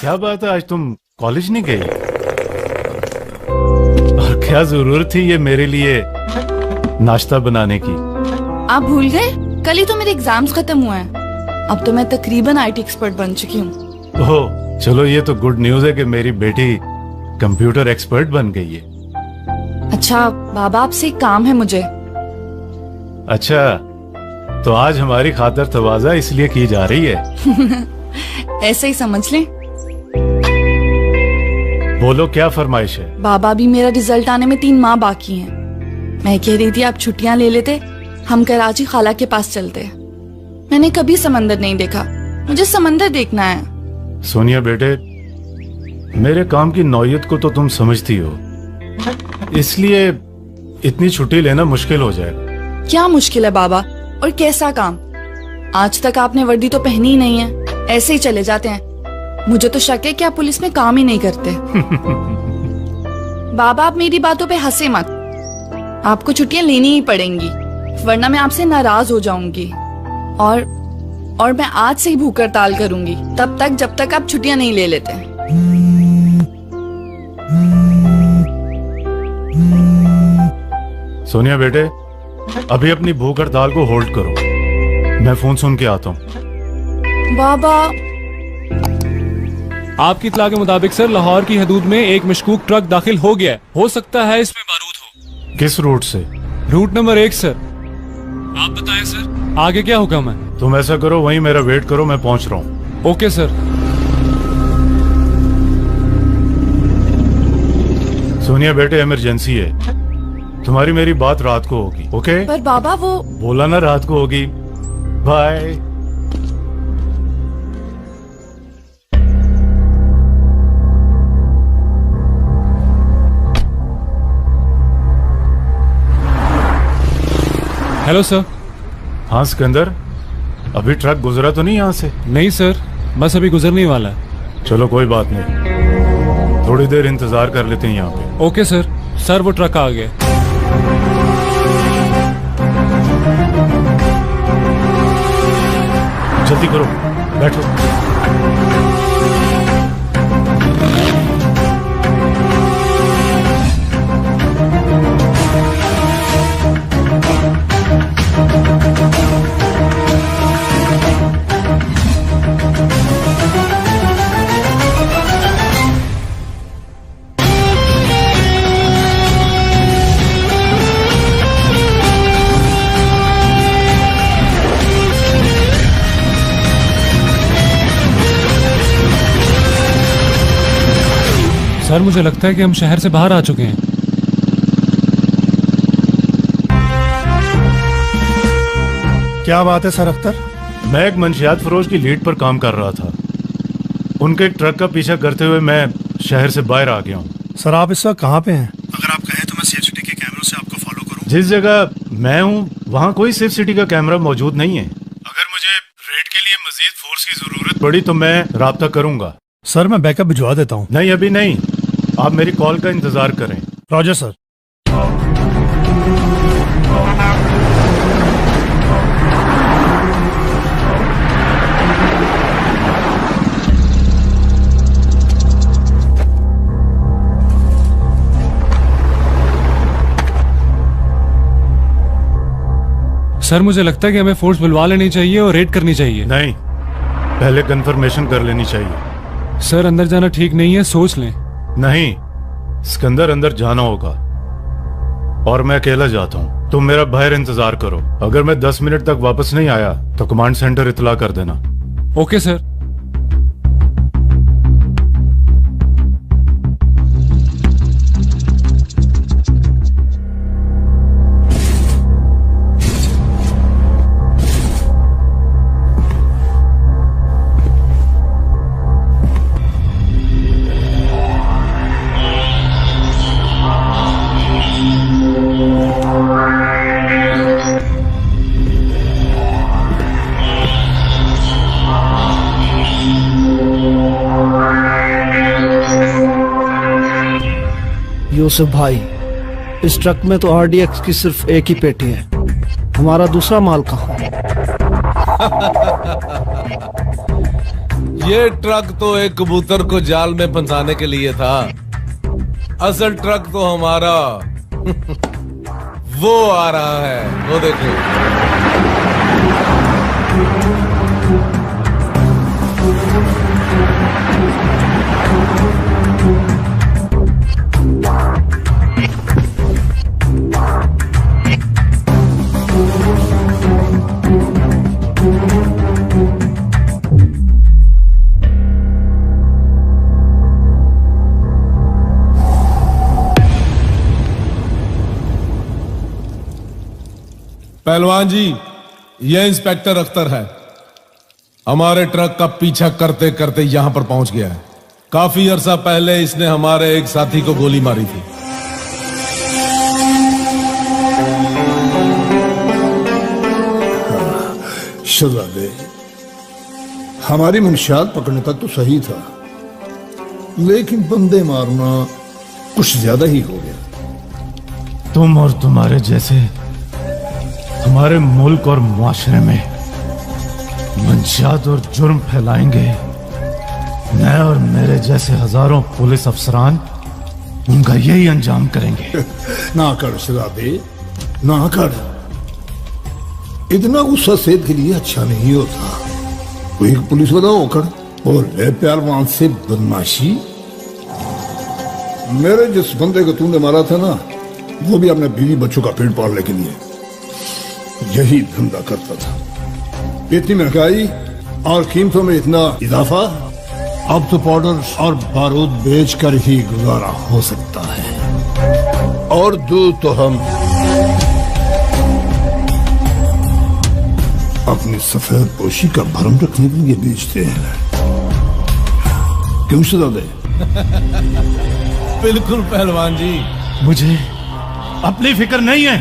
क्या बात है, आज तुम कॉलेज नहीं गई? और क्या जरूरत थी ये मेरे लिए नाश्ता बनाने की? आप भूल गए, कल ही तो मेरे एग्जाम्स खत्म हुए हैं। अब तो मैं तकरीबन आईटी एक्सपर्ट बन चुकी हूँ। ओह चलो, ये तो गुड न्यूज है कि मेरी बेटी कंप्यूटर एक्सपर्ट बन गई है। अच्छा बाबा, आपसे एक काम है मुझे। अच्छा, तो आज हमारी खातर तवाज़ा इसलिए की जा रही है? ऐसे ही समझ लें। बोलो क्या फरमाइश है? बाबा, भी मेरा रिजल्ट आने में 3 माह बाकी हैं। मैं कह रही थी आप छुट्टियां ले लेते, हम कराची खाला के पास चलते। मैंने कभी समंदर नहीं देखा, मुझे समंदर देखना है। सोनिया बेटे, मेरे काम की नौयत को तो तुम समझती हो, इसलिए इतनी छुट्टी लेना मुश्किल हो जाएगा। क्या मुश्किल है बाबा, और कैसा काम? आज तक आपने वर्दी तो पहनी ही नहीं है, ऐसे ही चले जाते हैं। मुझे तो शक है कि आप पुलिस में काम ही नहीं करते। बाबा, आप मेरी बातों पे हंसे मत। आपको छुट्टियां लेनी ही पड़ेंगी, वरना मैं आपसे नाराज हो जाऊंगी। और मैं आज से ही भूख हड़ताल करूंगी, तब तक जब तक आप छुट्टियां नहीं ले लेते। सोनिया बेटे, अभी अपनी भूख हड़ताल को होल्ड करो, मैं फोन सुन के आता हूँ। बाबा, आपकी इत्तला के मुताबिक सर, लाहौर की हदूद में एक मशकूक ट्रक दाखिल हो गया है। हो सकता है इसमें बारूद हो। किस रूट से? Route number 1 sir. आप बताएं सर, आगे क्या हुक्म है? तुम ऐसा करो, वहीं मेरा वेट करो, मैं पहुंच रहा हूँ। Okay sir. सोनिया बेटे, इमरजेंसी है, तुम्हारी मेरी बात रात को होगी। ओके? पर बाबा वो बोला ना रात को होगी। बाय। Hello sir. हाँ सिकंदर, अभी ट्रक गुजरा तो नहीं यहाँ से? नहीं सर, बस अभी गुजरने ही वाला है। चलो कोई बात नहीं, थोड़ी देर इंतजार कर लेते हैं यहाँ पे। Okay sir. सर वो ट्रक आ गया। जल्दी करो, बैठो। सर मुझे लगता है कि हम शहर से बाहर आ चुके हैं। क्या बात है सर अख्तर? मैं एक मंशियात फरोश की लीड पर काम कर रहा था, उनके एक ट्रक का पीछा करते हुए मैं शहर से बाहर आ गया हूँ। सर आप इस वक्त कहाँ पे हैं? अगर आप कहें तो मैं सेफ सिटी के कैमरों से आपको फॉलो करूँ। जिस जगह मैं हूँ वहाँ कोई सेफ सिटी का कैमरा मौजूद नहीं है। अगर मुझे रेड के लिए मजीद फोर्स की जरूरत पड़ी तो मैं राब्ता करूंगा। सर मैं बैकअप भिजवा देता हूँ। नहीं अभी नहीं, आप मेरी कॉल का इंतजार करें। Roger sir. सर मुझे लगता है कि हमें फोर्स बुलवा लेनी चाहिए और रेड करनी चाहिए। नहीं, पहले कंफर्मेशन कर लेनी चाहिए। सर अंदर जाना ठीक नहीं है, सोच लें। नहीं, सिकंदर अंदर जाना होगा और मैं अकेला जाता हूँ। तुम मेरा बाहर इंतजार करो, अगर मैं 10 मिनट तक वापस नहीं आया तो कमांड सेंटर इत्तला कर देना। Okay sir. यूसुफ भाई, इस ट्रक में तो आरडीएक्स की सिर्फ एक ही पेटी है, हमारा दूसरा माल कहाँ? ये ट्रक तो एक कबूतर को जाल में फंसाने के लिए था, असल ट्रक तो हमारा वो आ रहा है, वो देखो। पहलवान जी, ये इंस्पेक्टर अख्तर है। हमारे ट्रक का पीछा करते करते यहां पर पहुंच गया है। काफी अरसा पहले इसने हमारे एक साथी को गोली मारी थी। शहजादे, हमारी मंशियात पकड़ने तक तो सही था, लेकिन बंदे मारना कुछ ज्यादा ही हो गया। तुम और तुम्हारे जैसे हमारे मुल्क और मुआशरे में मंशियात और जुर्म फैलाएंगे। मैं और मेरे जैसे हजारों पुलिस अफसरान उनका यही अंजाम करेंगे। ना कर शहजादे, ना कर। इतना गुस्सा सेहत के लिए अच्छा नहीं होता। कोई एक पुलिस वाला होकर और ले पहलवान से बदमाशी। मेरे जिस बंदे को तूने मारा था ना, वो भी अपने बीवी बच्चों का पेट पालने के लिए यही धंधा करता था। इतनी महंगाई और कीमतों में इतना इजाफा, अब तो पाउडर और बारूद बेचकर ही गुजारा हो सकता है। और दूध तो हम अपनी सफेद पोशी का भरम रखने के लिए बेचते हैं। क्यों शहजादे? बिल्कुल पहलवान जी। मुझे अपनी फिक्र नहीं है,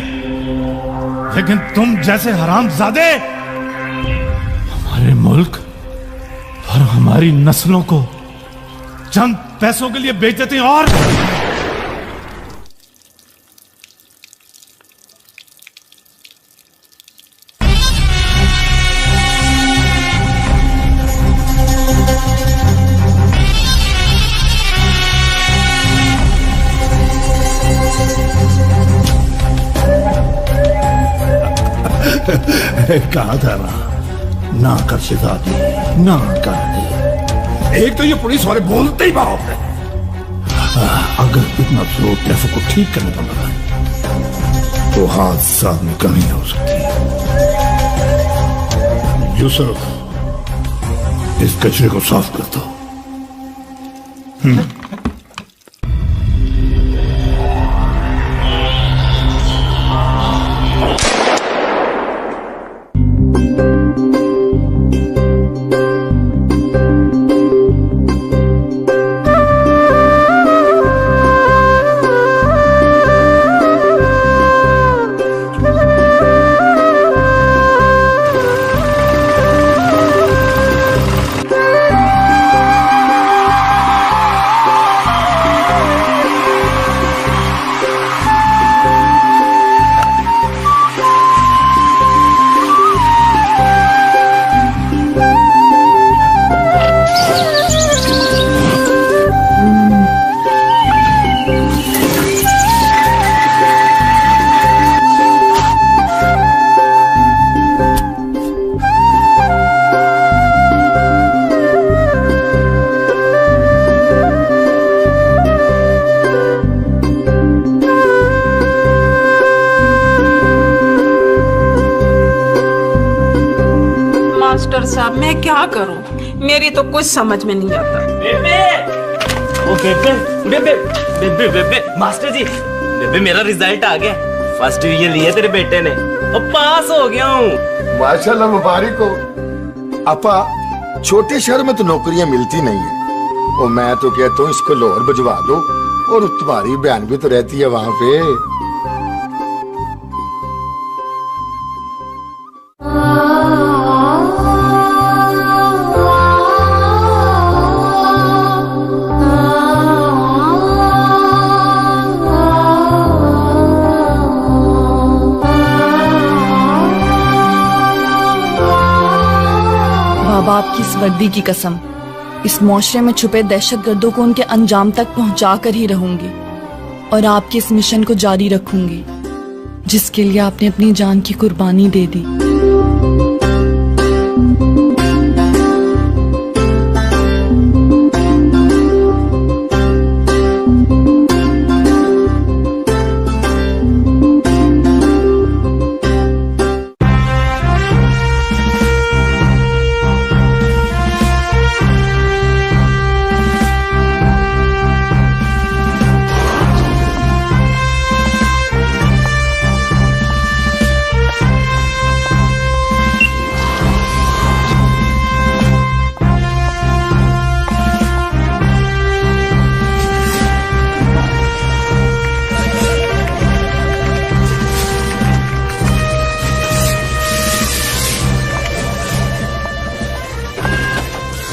लेकिन तुम जैसे हरामजादे हमारे मुल्क और हमारी नस्लों को चंद पैसों के लिए बेच देते हैं। और कहा था ना कर शहजादी, ना कर दे। एक तो ये पुलिस वाले बोलते ही बाप है। अगर इतना जोर ट्रैफिक को ठीक करने पर लगा तो हादसा में कमी हो सकती है। यूसुफ, इस कचरे को साफ कर दो। मास्टर साहब, मैं क्या करूं? मेरी तो कुछ समझ में नहीं आता। बेबे, ओ बेबे, बेबे, बेबे, बेबे, मास्टर जी, बेबे मेरा रिजल्ट आ गया। फर्स्ट डिवीजन लिया तेरे बेटे ने और पास हो गया हूँ। माशाल्लाह, मुबारक हो। अपा, छोटे शहर में तो नौकरियां मिलती नहीं है, और मैं तो कहता हूँ इसको लाहौर भिजवा दो, और तुम्हारी बहन भी तो रहती है वहाँ पे। बाबा, आपकी इस वर्दी की कसम, इस मुआशरे में छुपे दहशतगर्दों को उनके अंजाम तक पहुंचा कर ही रहूंगी और आपके इस मिशन को जारी रखूंगी जिसके लिए आपने अपनी जान की कुर्बानी दे दी।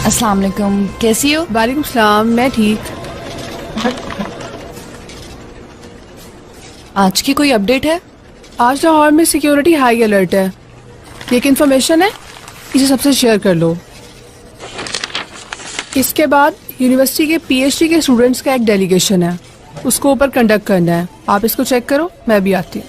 अस्सलाम वालेकुम, कैसी हो? वालेकुम सलाम, मैं ठीक। आज की कोई अपडेट है? आज लाहौर में सिक्योरिटी हाई अलर्ट है। एक इन्फॉर्मेशन है, इसे सबसे शेयर कर लो। इसके बाद यूनिवर्सिटी के पीएचडी के स्टूडेंट्स का एक डेलीगेशन है, उसको ऊपर कंडक्ट करना है। आप इसको चेक करो, मैं भी आती हूँ।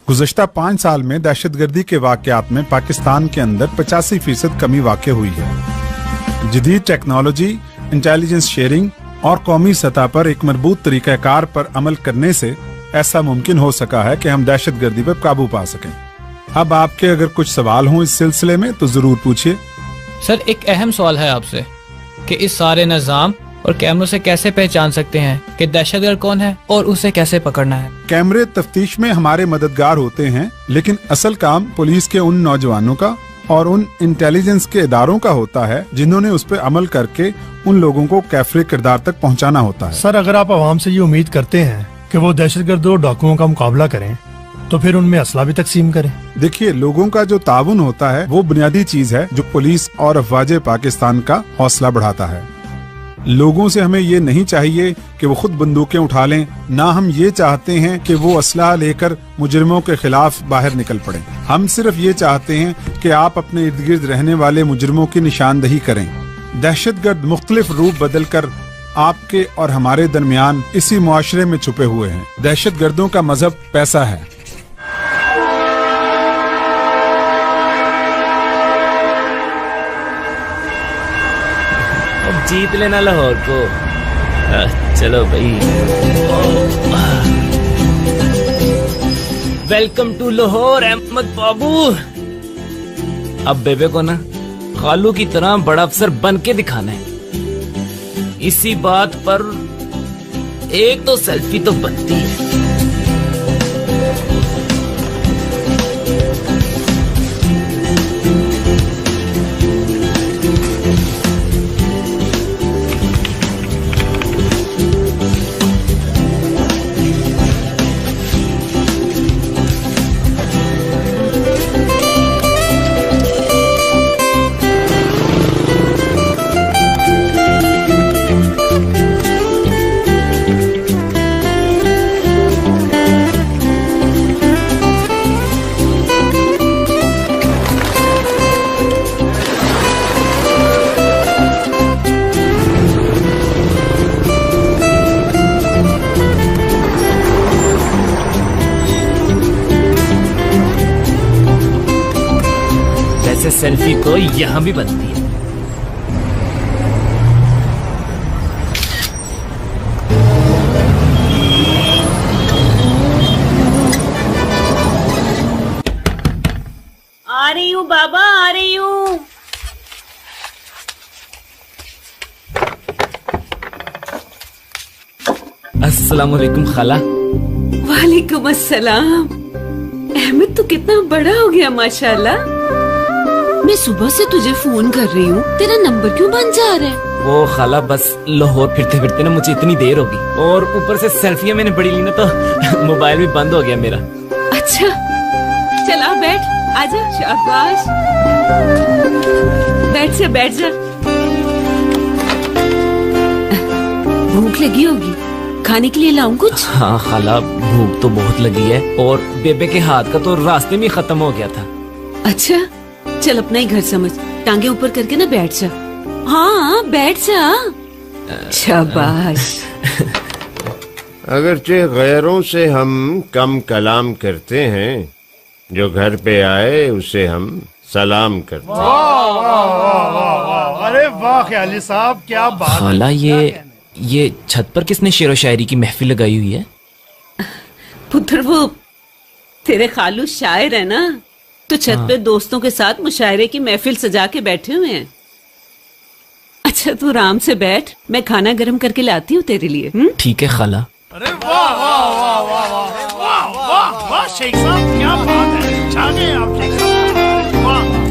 गुज़श्ता 5 साल में दहशतगर्दी के वाक़यात में पाकिस्तान के अंदर 85% कमी वाक़ हुई है। जदीद टेक्नोलॉजी, इंटेलिजेंस शेयरिंग और कौमी सतह पर एक मजबूत तरीक़ाकार पर अमल करने से ऐसा मुमकिन हो सका है कि हम दहशतगर्दी पर काबू पा सकें। अब आपके अगर कुछ सवाल हों इस सिलसिले में तो जरूर पूछिए। सर, एक अहम सवाल है आपसे कि इस सारे निज़ाम और कैमरों से कैसे पहचान सकते हैं कि दहशतगर्द कौन है और उसे कैसे पकड़ना है? कैमरे तफ्तीश में हमारे मददगार होते हैं, लेकिन असल काम पुलिस के उन नौजवानों का और उन इंटेलिजेंस के इदारों का होता है जिन्होंने उस पर अमल करके उन लोगों को कैफरे किरदार तक पहुंचाना होता है। सर, अगर आप आवाम से ये उम्मीद करते हैं कि वो दहशतगर्द और डाकुओं का मुकाबला करें तो फिर उनमें असला भी तकसीम करें। देखिए, लोगों का जो ताउन होता है वो बुनियादी चीज है जो पुलिस और अफवाज पाकिस्तान का हौसला बढ़ाता है। लोगों से हमें ये नहीं चाहिए कि वो खुद बंदूकें उठा लें, ना हम ये चाहते हैं कि वो असला लेकर मुजरिमों के खिलाफ बाहर निकल पड़े। हम सिर्फ ये चाहते हैं कि आप अपने इर्द गिर्द रहने वाले मुजरिमों की निशानदही करें। दहशतगर्द मुख्तलिफ रूप बदल कर आपके और हमारे दरमियान इसी मुआशरे में छुपे हुए हैं। दहशतगर्दों का मजहब पैसा है। जीत लेना लाहौर को। चलो भाई, वेलकम टू लाहौर अहमद बाबू। अब बेबे को ना खालू की तरह बड़ा अफसर बन के दिखाना है। इसी बात पर एक तो सेल्फी तो बनती है। सेल्फी तो यहाँ भी बनती है। आ रही हूँ बाबा, आ रही हूँ। अस्सलाम वालेकुम खाला। वालेकुम अस्सलाम। अहमद तो कितना बड़ा हो गया माशाल्लाह। मैं सुबह से तुझे फोन कर रही हूँ, तेरा नंबर क्यों बंद जा रहा है? वो खाला बस लाहौर फिरते फिरते ना मुझे इतनी देर होगी और ऊपर से सेल्फियां मैंने बड़ी ली ना तो मोबाइल भी बंद हो गया मेरा। अच्छा चला बैठ, आजा। शाबाश, बैठ जा। भूख लगी होगी, खाने के लिए लाऊं कुछ? हाँ खाला, भूख तो बहुत लगी है और बेबे के हाथ का तो रास्ते में खत्म हो गया था। अच्छा चल, अपना ही घर समझ, टांगे ऊपर करके ना बैठ जा। हाँ बैठ जा। शाबाश। अगरचे गैरों से हम कम कलाम करते हैं, जो घर पे आए उसे हम सलाम करते हैं। वाह वाह वाह वाह वाह, अरे वाह ख्याली साहब, क्या बात। खाला, ये छत पर किसने शेर व शायरी की महफिल लगाई हुई है? पुत्र, वो तेरे खालू शायर है ना, तो छत पे दोस्तों के साथ मुशायरे की महफिल सजा के बैठे हुए हैं। अच्छा तू आराम से बैठ, मैं खाना गर्म करके लाती हूँ तेरे लिए। ठीक है खाला। अरे वाह वाह वाह वाह वाह वाह वाह वाह शेख साहब, क्या बात है, छा गए आप शेख साहब, वाह।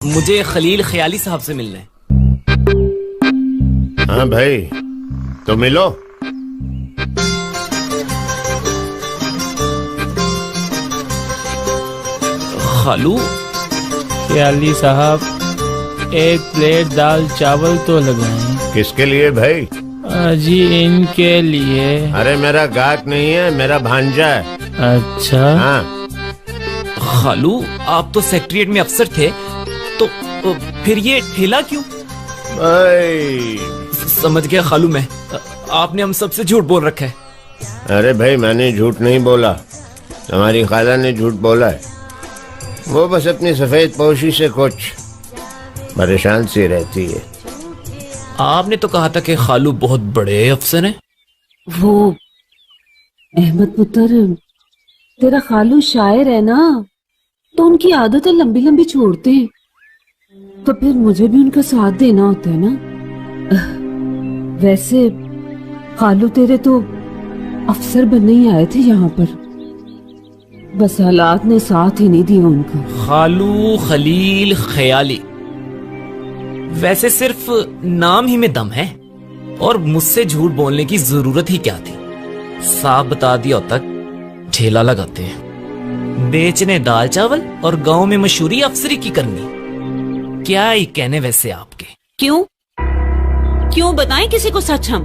मुझे खलील ख्याली साहब से मिलना है। हाँ भाई, तो मिलो। खालू। ख्याली साहब, एक प्लेट दाल चावल तो लगाएं। किसके लिए भाई? जी इनके लिए। अरे मेरा गाहक नहीं है, मेरा भांजा है। अच्छा। हाँ। खालू, आप तो सेक्रेटरीट में अफसर थे, तो फिर ये ठेला क्यों? समझ गया खालू, मैं आपने हम सबसे झूठ बोल रखा है। अरे भाई, मैंने झूठ नहीं बोला, तुम्हारी खाला ने झूठ बोला है। वो बस अपनी सफेद पोशी से कुछ परेशान सी रहती है। आपने तो कहा था कि खालू बहुत बड़े अफसर हैं। वो अहमद पुत्र, तेरा खालू शायर है ना, तो उनकी आदत है लंबी लंबी छोड़ते हैं, तो फिर मुझे भी उनका साथ देना होता है ना। वैसे खालू तेरे तो अफसर बनने ही आए थे यहाँ पर, बस हालात ने साथ ही नहीं दिया उनका। खालू खलील ख्याली, वैसे सिर्फ नाम ही में दम है, और मुझसे झूठ बोलने की जरूरत ही क्या थी। साफ बता दिया तक ठेला लगाते हैं, बेचने दाल चावल और गांव में मशहूरी अफसरी की करनी। क्या ही कहने वैसे आपके। क्यों क्यों बताएं किसी को सच? हम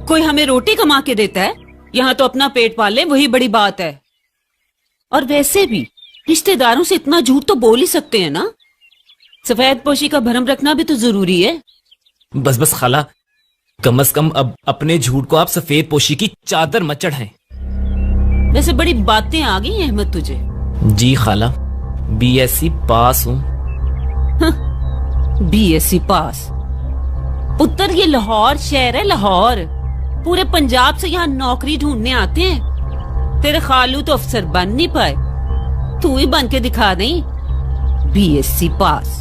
कोई हमें रोटी कमा के देता है? यहाँ तो अपना पेट पाले, वही बड़ी बात है। और वैसे भी रिश्तेदारों से इतना झूठ तो बोल ही सकते हैं ना। सफेद पोशी का भरम रखना भी तो जरूरी है। बस बस खाला, कम से कम अब अपने झूठ को आप सफेद पोशी की चादर मत चढ़ाएं। वैसे बड़ी बातें आ गई अहमद तुझे। जी खाला, BSc पास हूँ। BSc पास? पुत्र, ये लाहौर शहर है, लाहौर। पूरे पंजाब से यहाँ नौकरी ढूंढने आते हैं। तेरे खालू तो अफसर बन नहीं पाए, तू ही बन के दिखा दे। BSc पास?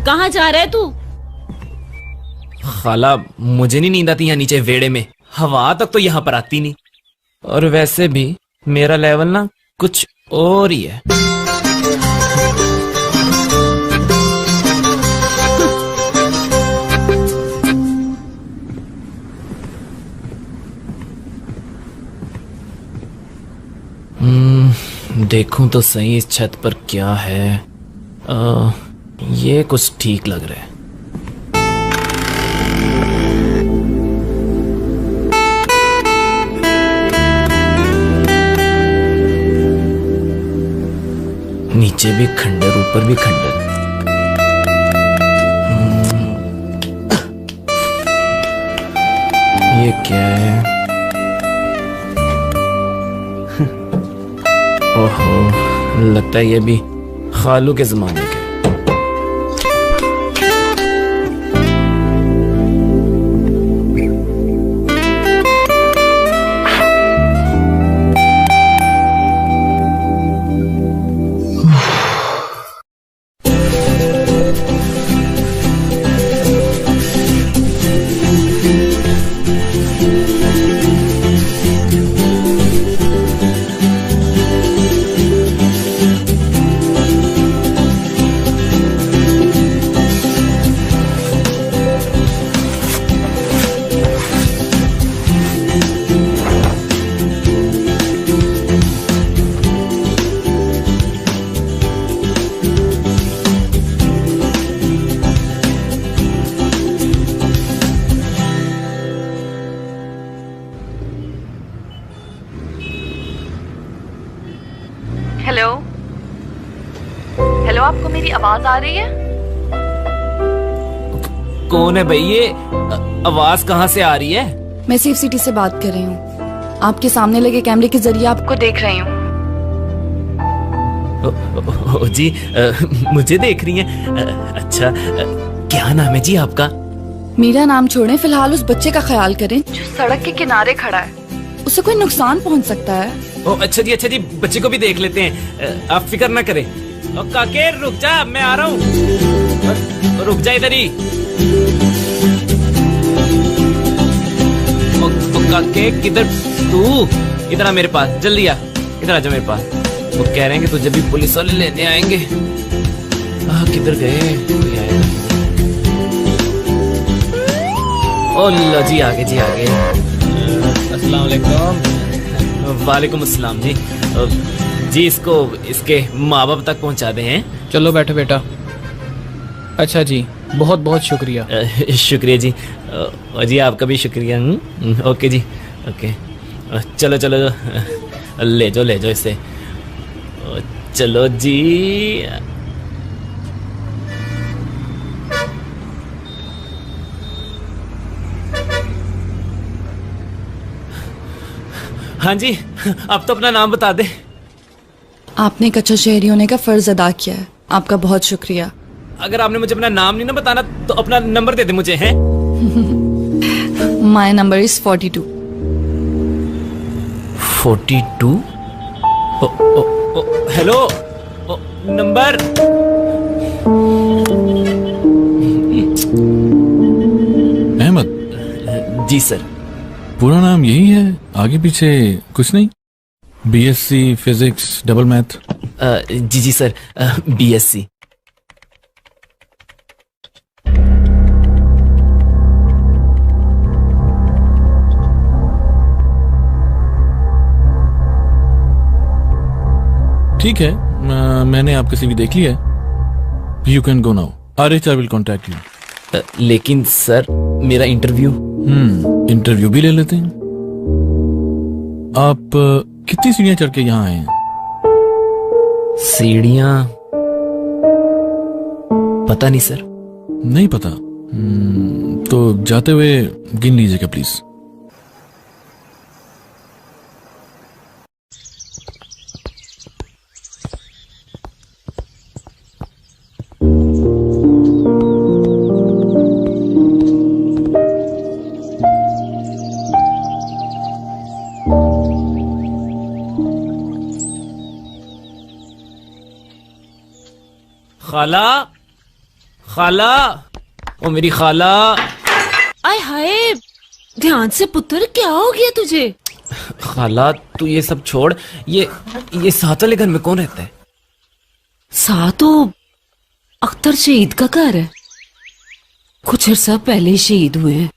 कहाँ जा रहा है तू? खाला, मुझे नहीं नींद आती यहाँ नीचे वेड़े में, हवा तक तो यहाँ पर आती नहीं। और वैसे भी मेरा लेवल ना कुछ और ही है। देखूं तो सही इस छत पर क्या है। ये कुछ ठीक लग रहा है। नीचे भी खंडर, ऊपर भी खंडर। ये क्या है? ओहो, लगता है ये भी खालू के जमाने के। हेलो हेलो, आपको मेरी आवाज आ रही है? कौन है भाई ये? आवाज कहाँ से आ रही है? मैं सेफ सिटी से बात कर रही हूँ। आपके सामने लगे कैमरे के जरिए आपको देख रही हूँ। जी, मुझे देख रही हैं? अच्छा, क्या नाम है जी आपका? मेरा नाम छोड़ें, फिलहाल उस बच्चे का ख्याल करें जो सड़क के किनारे खड़ा है। उसे कोई नुकसान पहुंच सकता है। अच्छा जी, बच्चे को भी देख लेते हैं, आप फिक्र ना करें। काके रुक जा, मैं आ रहा हूँ। रुक जा इधर ही। काके किधर? तू इधर आ मेरे पास, जल्दी आ, इधर आ जा मेरे पास। वो कह रहे हैं कि तुझे भी पुलिस वाले लेने आएंगे। किधर गए? कोई आएगा? ओल्ला जी, आगे जी आगे। अस्सलाम वालेकुम। वालेकुम अस्सलाम जी। जी, इसको इसके माँ बाप तक पहुँचा दे हैं। चलो बैठो बेटा। अच्छा जी, बहुत बहुत शुक्रिया। शुक्रिया जी। और जी आपका भी शुक्रिया। ओके जी, ओके। चलो चलो, ले जाओ इसे। चलो जी। हाँ जी, आप तो अपना नाम बता दे। आपने एक अच्छा शहरी होने का फर्ज अदा किया है, आपका बहुत शुक्रिया। अगर आपने मुझे अपना नाम नहीं ना बताना तो अपना नंबर दे दे मुझे, हैं? My number is 42। 42? Hello, number. Ahmed ji sir. पूरा नाम यही है, आगे पीछे कुछ नहीं? BSc physics double math? जी सर, बीएससी। ठीक है, मैंने आपका सीवी देख लिया है। You can go now. Our HR will contact you. लेकिन सर, मेरा इंटरव्यू। इंटरव्यू भी ले लेते हैं। आप कितनी सीढ़ियां चढ़ के यहाँ आए हैं? सीढ़ियां पता नहीं सर। नहीं पता? तो जाते हुए गिन लीजिएगा प्लीज। खाला, खाला, ओ मेरी खाला। आय हाय, ध्यान से पुत्र, क्या हो गया तुझे? खाला, तू ये सब छोड़। ये साथ वाले घर में कौन रहता है? साथ तो अख्तर शहीद का घर है। कुछ अर्सा पहले ही शहीद हुए हैं।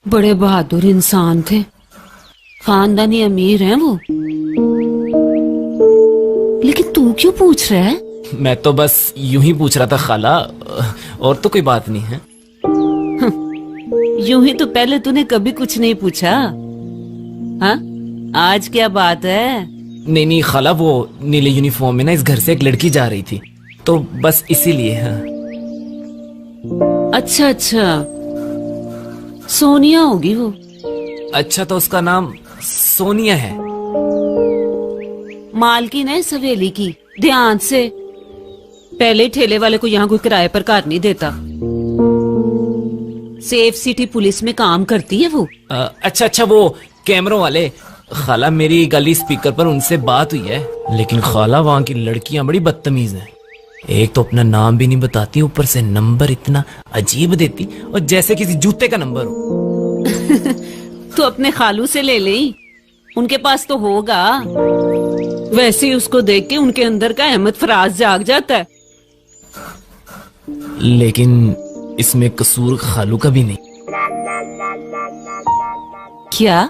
बड़े बहादुर इंसान थे, खानदानी अमीर हैं वो। लेकिन तू क्यों पूछ रहा है? मैं तो बस यूं ही पूछ रहा था खाला, और तो कोई बात नहीं है। यूं ही तो पहले तूने कभी कुछ नहीं पूछा। हाँ, आज क्या बात है? नहीं खाला, वो नीले यूनिफॉर्म में ना इस घर से एक लड़की जा रही थी, तो बस इसीलिए। हाँ। अच्छा अच्छा, सोनिया होगी वो। अच्छा, तो उसका नाम सोनिया है। मालकिन है इस हवेली की, ध्यान से। पहले ठेले वाले को यहाँ कोई किराए पर घर नहीं देता। सेफ सिटी पुलिस में काम करती है वो। अच्छा अच्छा, वो कैमरों वाले। खाला, मेरी गली स्पीकर पर उनसे बात हुई है, लेकिन खाला वहाँ की लड़कियां बड़ी बदतमीज हैं। एक तो अपना नाम भी नहीं बताती, ऊपर से नंबर इतना अजीब देती और जैसे किसी जूते का नंबर हो। तो अपने खालू से ले ले, उनके पास तो होगा। वैसे ही उसको देख के उनके अंदर का अहमद फराज जाग जाता है। लेकिन इसमें कसूर खालू का भी नहीं। क्या?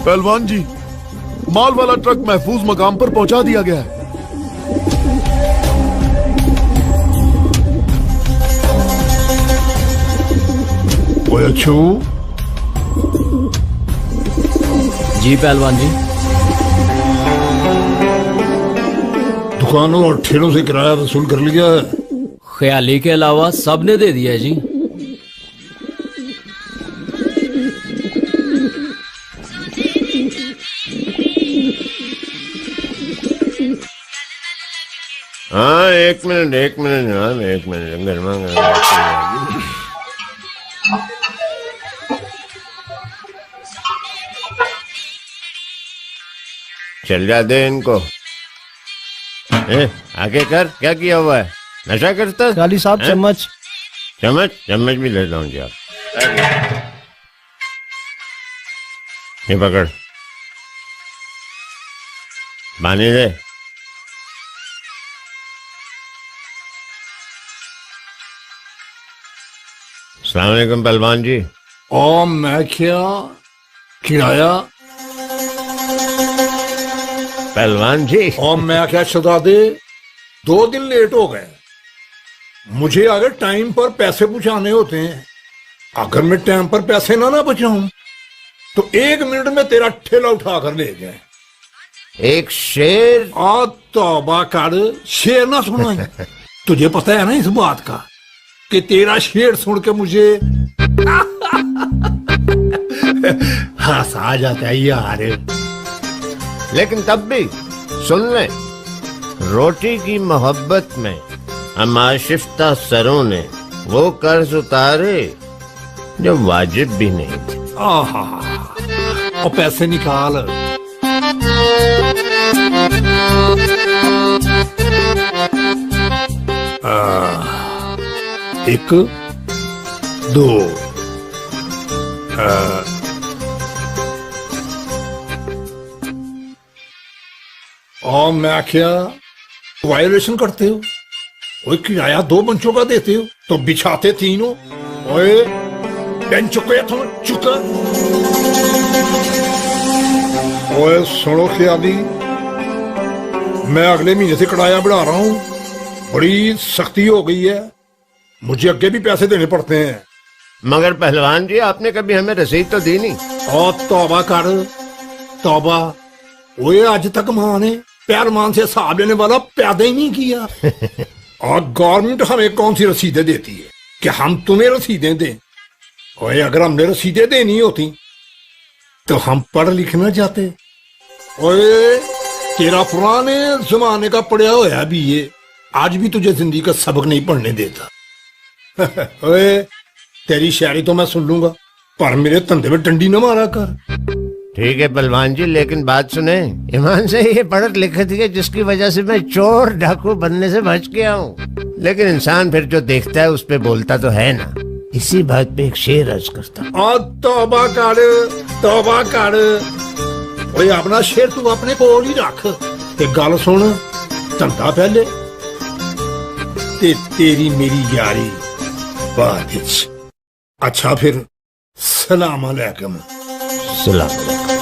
पहलवान जी, माल वाला ट्रक महफूज मकाम पर पहुंचा दिया गया है। ओए अच्छू। जी पहलवान जी। दुकानों और ठेलों से किराया वसूल कर लिया है? ख्याली के अलावा सब ने दे दिया है जी। हाँ, एक मिनट जनाब, एक मिनट। गर्मा चल जा दे इनको। आगे कर, क्या किया हुआ है? नशा करता? काली साहब चम्मच। चम्मच भी लेता हूँ जी। आप ये पकड़, पानी दे। अस्सलाम वालेकुम पहलवान जी। और मैं क्या किराया? पहलवान जी। और मैं क्या शहजादे, 2 दिन लेट हो गए। मुझे अगर टाइम पर पैसे पहुंचाने होते हैं, अगर मैं टाइम पर पैसे ना पहुंचाऊं तो 1 मिनट में तेरा ठेला उठा कर ले जाए। एक शेर? तौबा कर, शेर ना सुना। तुझे पता है ना इस बात का कि तेरा शेर सुन के मुझे हंसा जाता है यार। लेकिन तब भी सुन ले, रोटी की मोहब्बत में हम आशिफ्ता सरों ने वो कर्ज उतारे जो वाजिब भी नहीं थे। और पैसे निकाल। एक, 2, और मैं क्या वायलेशन करते हो? ओए किराया 2 बंचों का देते हो तो बिछाते 3 हो। ओए बेंच चुके तुम चुका। ओए सुनो ख्याली, मैं अगले महीने से किराया बढ़ा रहा हूँ। बड़ी सख्ती हो गई है, मुझे आगे भी पैसे देने पड़ते हैं। मगर पहलवान जी, आपने कभी हमें रसीद तो दी नहीं। और तौबा कर, तौबा। ओए आज तक माँ ने पैरमान से हिसाब लेने वाला पैदा ही नहीं किया। और गवर्नमेंट हमें कौन सी रसीदें देती है कि हम तुम्हें रसीदें दें? ओए अगर हमने रसीदें देनी होती तो हम पढ़ लिखना जाते। ओए तेरा पुराने जमाने का पढ़ा हुआ भी ये आज भी तुझे जिंदगी का सबक नहीं पढ़ने देता। ओए तेरी शायरी तो मैं सुन लूंगा, पर मेरे धंधे में डंडी न मारा कर। ठीक है पहलवान जी, लेकिन बात सुने, ईमान से ये पढ़त लिखत है जिसकी वजह से मैं चोर डाकू बनने से बच गया हूँ। लेकिन इंसान फिर जो देखता है उस पे बोलता तो है ना। इसी बात पे एक शेर अर्ज करता। तौबा कर, तौबा कर। ओए अपना शेर तू अपने कोल ही रख। ते गल सुन, धंधा पहले ते तेरी मेरी यारी बाद विच। अच्छा फिर सलाम अलैकुम। सलाम अलैकुम।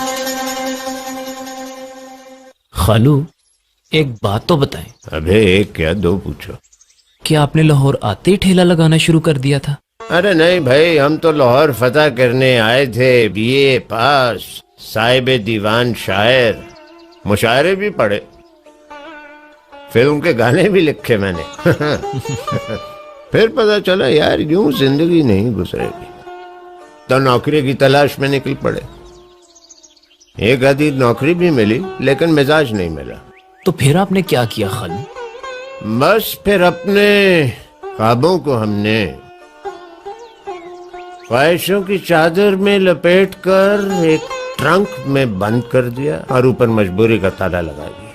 खालू एक बात तो बताएं। अबे एक क्या दो पूछो। क्या आपने लाहौर आते ही ठेला लगाना शुरू कर दिया था? अरे नहीं भाई, हम तो लाहौर फतह करने आए थे, बीए पास, साहिब दीवान शायर, मुशायरे भी पढ़े, फिल्म के गाने भी लिखे मैंने। फिर पता चला यार यूं जिंदगी नहीं गुजरेगी, तो नौकरी की तलाश में निकल पड़े। एक आधी नौकरी भी मिली लेकिन मिजाज नहीं मिला। तो फिर आपने क्या किया खालू? बस फिर अपने ख्वाबों को हमने ख्वाहिशों की चादर में लपेटकर एक ट्रंक में बंद कर दिया और ऊपर मजबूरी का ताला लगा दिया।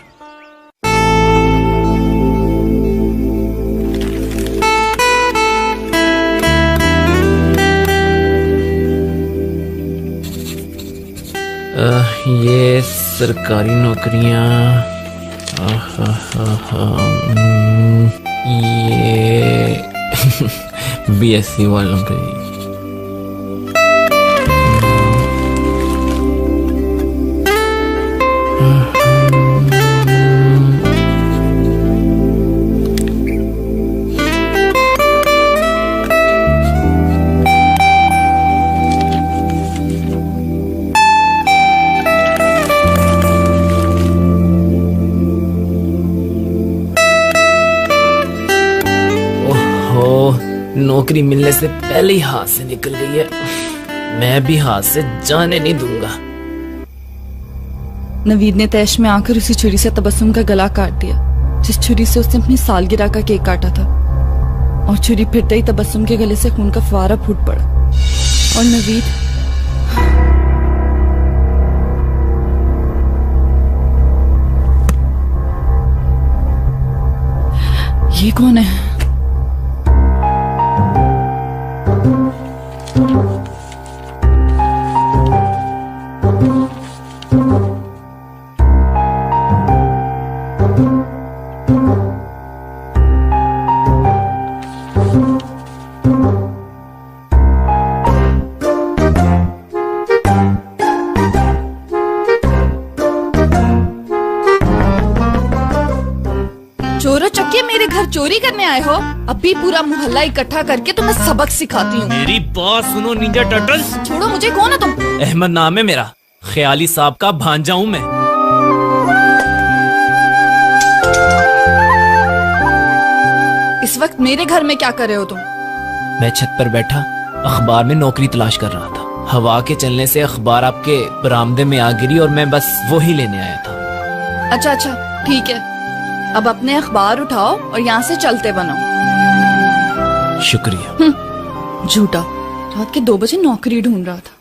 ये सरकारी नौकरियां, ये बीएससी वालों के लिए। नौकरी मिलने से पहले ही हाथ से निकल गई है, मैं भी हाथ से जाने नहीं दूंगा। नवीद ने तैश में आकर उसी छुरी से तबस्सुम का गला काट दिया जिस छुरी से उसने अपनी सालगिरह का केक काटा था, और छुरी फिरते ही तबस्सुम के गले से खून का फुवारा फूट पड़ा। और नवीद ये कौन है? चोरों चक्के मेरे घर चोरी करने आए हो? अभी पूरा मोहल्ला इकट्ठा करके तुम्हें सबक सिखाती हूँ। मेरी बात सुनो निंजा टर्टल्स। छोड़ो मुझे, कौन हो तुम? अहमद नाम है मेरा, ख्याली साहब का भांजा हूँ मैं। इस वक्त मेरे घर में क्या कर रहे हो तुम? मैं छत पर बैठा अखबार में नौकरी तलाश कर रहा था। हवा के चलने से अखबार आपके बरामदे में आ गिरी और मैं बस वो ही लेने आया था। अच्छा अच्छा ठीक है, अब अपने अखबार उठाओ और यहाँ से चलते बनो। शुक्रिया। झूठा, रात के 2 बजे नौकरी ढूंढ रहा था।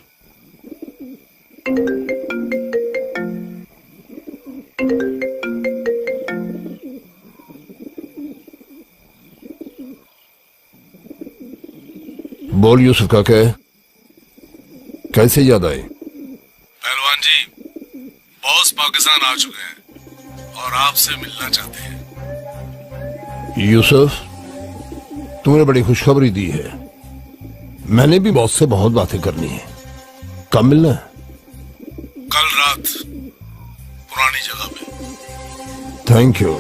बोल यूसुफ काका, कैसे याद आई? पहलवान जी, बॉस पाकिस्तान आ चुके हैं और आपसे मिलना चाहते हैं। यूसुफ, तुमने बड़ी खुशखबरी दी है। मैंने भी बॉस से बहुत बातें करनी है। कब मिलना है? कल रात पुरानी जगह पे। Thank you.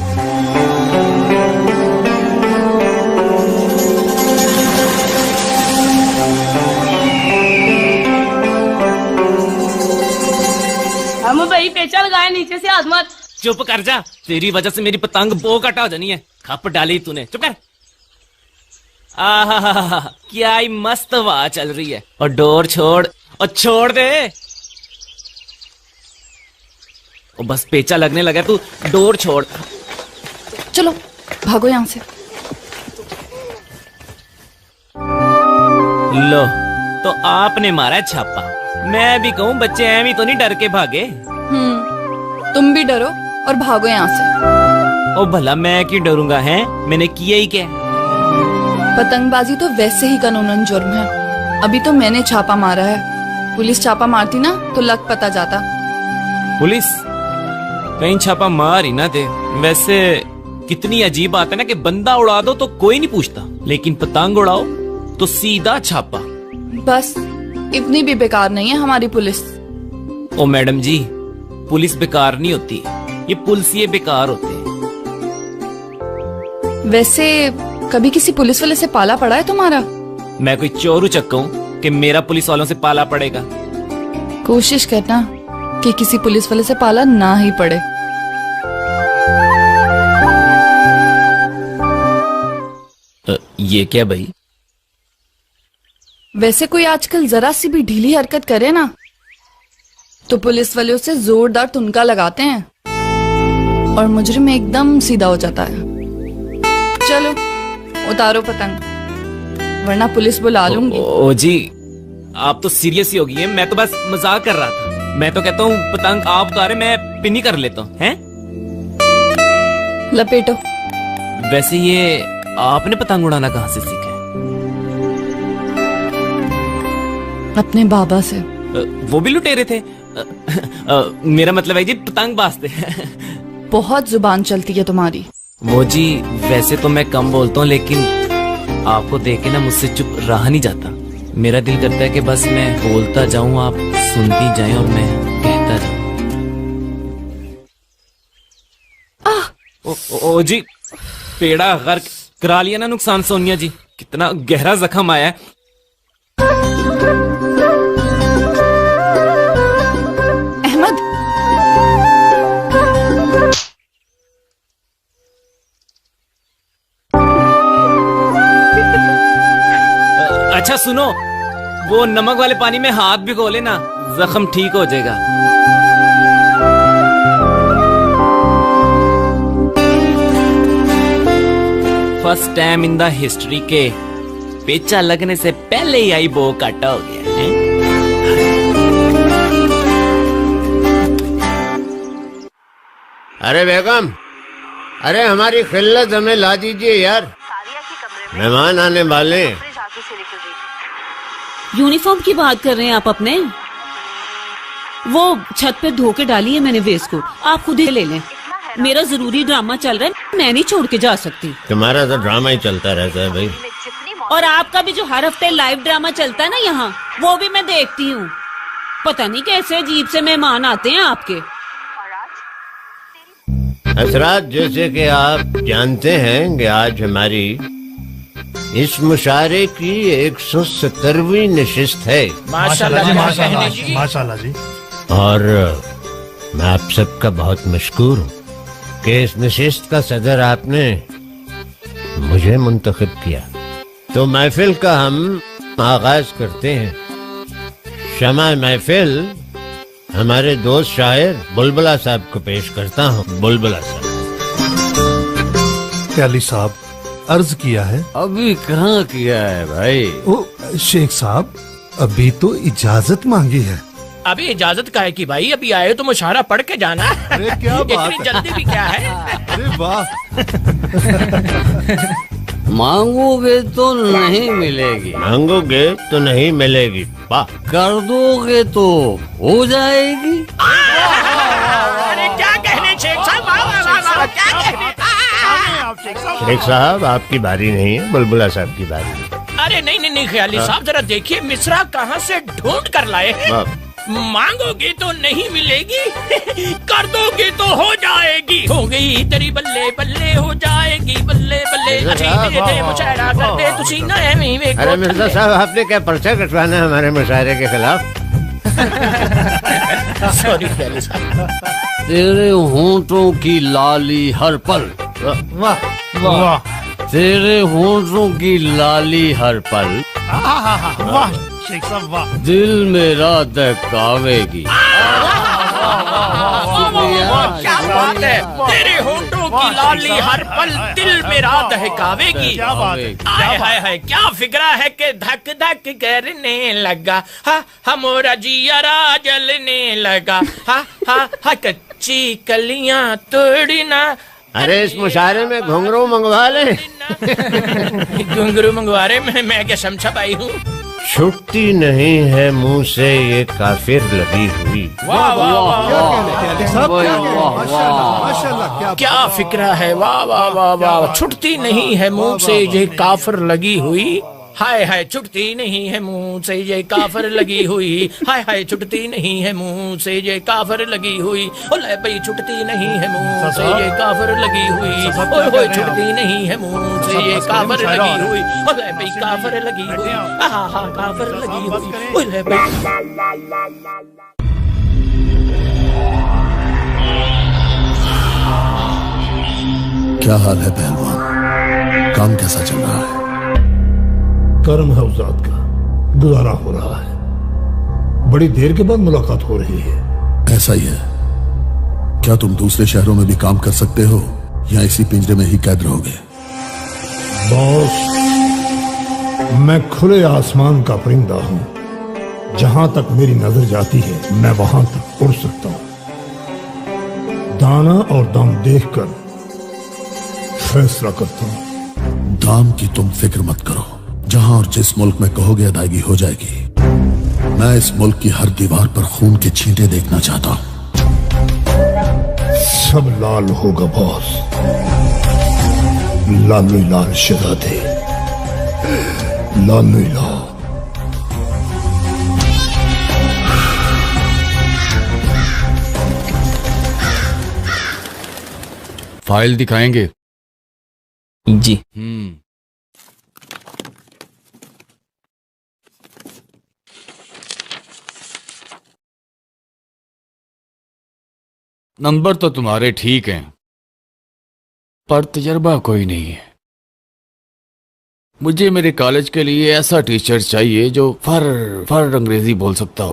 हम भाई पेचा लगाए नीचे से आसमान। चुप कर जा, तेरी वजह से मेरी पतंग बो कटा हो जानी है। खप डाली तूने, चुप कर। आहा, क्या ही मस्त हवा चल रही है। और डोर छोड़ और छोड़ दे। और बस पेचा लगने लगा, तू डोर छोड़। चलो भागो यहाँ से। लो, तो आपने मारा छापा। मैं भी कहूँ बच्चे ऐवी तो नहीं डर के भागे। तुम भी डरो और भागो यहाँ से। ओ भला मैं क्यों डरूंगा, है? मैंने किया ही क्या? पतंगबाजी तो वैसे ही कानूनन जुर्म है। अभी तो मैंने छापा मारा है, पुलिस छापा मारती ना तो लग पता जाता। पुलिस कहीं छापा मार ही ना दे। वैसे कितनी अजीब बात है ना कि बंदा उड़ा दो तो कोई नहीं पूछता, लेकिन पतंग उड़ाओ तो सीधा छापा। बस इतनी भी बेकार नहीं है हमारी पुलिस। ओ मैडम जी, पुलिस बेकार नहीं होती, ये पुलिसिये बेकार होते हैं। वैसे कभी किसी पुलिस वाले से पाला पड़ा है तुम्हारा? मैं कोई चोर उचक्का हूं कि मेरा पुलिस वालों से पाला पड़ेगा? कोशिश करना कि किसी पुलिस वाले से पाला ना ही पड़े। ये क्या भाई? वैसे कोई आजकल जरा सी भी ढीली हरकत करे ना तो पुलिस वाले उसे जोरदार तुनका लगाते हैं और मुजरिम एकदम सीधा हो जाता है। चलो उतारो पतंग वरना पुलिस बुला लूंगी। ओ जी, आप तो सीरियस ही हो गई है, मैं तो बस मजाक कर रहा था। मैं तो कहता हूँ पतंग आप उतारे, मैं पिनी कर लेता हूँ। हैं? लपेटो। वैसे ये आपने पतंग उड़ाना कहाँ से सीखा है? अपने बाबा से। वो भी लुटेरे थे? मेरा मतलब है जी पतंग बाजते। बहुत जुबान चलती है तुम्हारी। वो जी, वैसे तो मैं कम बोलता हूँ लेकिन आपको देख के ना मुझसे चुप रहा नहीं जाता। मेरा दिल करता है कि बस मैं बोलता जाऊं, आप सुनती जाएं और मैं कहता जाऊं। ओ जी, पेड़ा गर्क करा लिया ना नुकसान सोनिया जी, कितना गहरा जख्म आया है। अहमद, अच्छा सुनो, वो नमक वाले पानी में हाथ भिगो लेना, जख्म ठीक हो जाएगा। First time in the history के पेचा लगने से पहले ही आई बो काटा हो गया है? अरे बेगम, अरे हमारी खिल्लत हमें ला दीजिए यार, मेहमान आने वाले। यूनिफॉर्म की बात कर रहे हैं आप अपने? वो छत पे धो के डाली है मैंने वेस्ट कोट, आप खुद ही ले लें। मेरा जरूरी ड्रामा चल रहा है, मैं नहीं छोड़ के जा सकती। तुम्हारा तो ड्रामा ही चलता रहता है भाई। और आपका भी जो हर हफ्ते लाइव ड्रामा चलता है ना यहाँ, वो भी मैं देखती हूँ। पता नहीं कैसे अजीब से मेहमान आते हैं आपके। असरात, जैसे कि आप जानते हैं कि आज हमारी इस मुशारे की 170वीं नशिस्त है। माशाल्लाह जी, माशाल्लाह जी, माशाल्लाह जी। और मैं आप सबका बहुत मशकूर हूँ कि इस नशिस्त का सदर आपने मुझे मुंतखब किया। तो महफिल का हम आगाज करते हैं। शमा महफिल हमारे दोस्त शायर बुलबुला साहब को पेश करता हूँ। बुलबुला साहब। अली साहब, अर्ज किया है? अभी कहाँ किया है भाई? ओ शेख साहब, अभी तो इजाजत मांगी है। अभी इजाजत का है कि भाई अभी आए तो मुशारा पढ़ के जाना। अरे क्या बात इतनी जल्दी भी क्या है? अरे वाह। मांगोगे तो नहीं मिलेगी, मांगोगे तो नहीं मिलेगी, वाह। कर दोगे तो हो जाएगी। अरे क्या कहने शेख साहब, क्या कहने? शेख साहब, आपकी बारी नहीं है, बुलबुला साहब की बारी। अरे नहीं नहीं नहीं ख्याली साहब, जरा देखिए मिसरा कहाँ से ढूंढ कर लाए हैं। मांगोगे तो नहीं मिलेगी, कर दोगे तो हो जाएगी। हो गई तेरी बल्ले बल्ले, हो जाएगी बल्ले बल्ले। मुशायरा कर दे तुसी ना एवें वेखो। अरे मिर्जा साहब, आपने क्या पर्चा कटवाना है हमारे मुशायरे के खिलाफ? सॉरी ख्याली साहब। तेरे होंठों की लाली हर पल, वाह वाह, तेरे होंठों की लाली हर पल, वाह शेख साहब वाह, दिल मेरा दहकावेगी। क्या बात है, तेरे होंठों की लाली हर पल दिल मेरा दहकावेगी। हाय हाय हाय, क्या फिक्रा है कि धक धक करने लगा, हा हमारा जियारा जलने लगा, हा हा हा कच्ची कलियां तोड़ना। अरे इस मुशायरे में घुंघरू मंगवा ले। घुंघरू मंगवा रहे, मैं क्या समझा पाई हूँ। छुट्टी नहीं है मुंह से ये काफिर लगी हुई। वाह वाह वाह, क्या फिक्रा है, वाह वाह वाह वाह। छुटती नहीं है मुंह से ये काफिर लगी हुई। हाय हाय छुटती नहीं है मुंह से ये काफर लगी हुई, हाय हाय छुटती नहीं है मुंह से ये काफर लगी हुई, ओ ले भाई छुटती नहीं है मुंह से ये काफर लगी हुई, ओए होए छुटती नहीं है मुंह से ये काफर लगी हुई, ओ ले भाई काफर लगी हुई, हा हा काफर लगी हुई, ओ ले भाई। क्या हाल है पहलवान, काम कैसा चल रहा है? कर्म है उस जात का, गुजारा हो रहा है। बड़ी देर के बाद मुलाकात हो रही है। ऐसा ही है। क्या तुम दूसरे शहरों में भी काम कर सकते हो या इसी पिंजरे में ही कैद रहोगे? बॉस, मैं खुले आसमान का परिंदा हूं। जहां तक मेरी नजर जाती है मैं वहां तक उड़ सकता हूं। दाना और दम देखकर फैसला करता हूं। दाम की तुम फिक्र मत करो, जहां और जिस मुल्क में कहोगे अदायगी हो जाएगी। मैं इस मुल्क की हर दीवार पर खून के छींटे देखना चाहता हूं। सब लाल होगा बॉस, लालू लाल शहजादे, लालू लाल। फाइल दिखाएंगे जी। नंबर तो तुम्हारे ठीक हैं, पर तजर्बा कोई नहीं है। मुझे मेरे कॉलेज के लिए ऐसा टीचर चाहिए जो फर अंग्रेजी बोल सकता हो।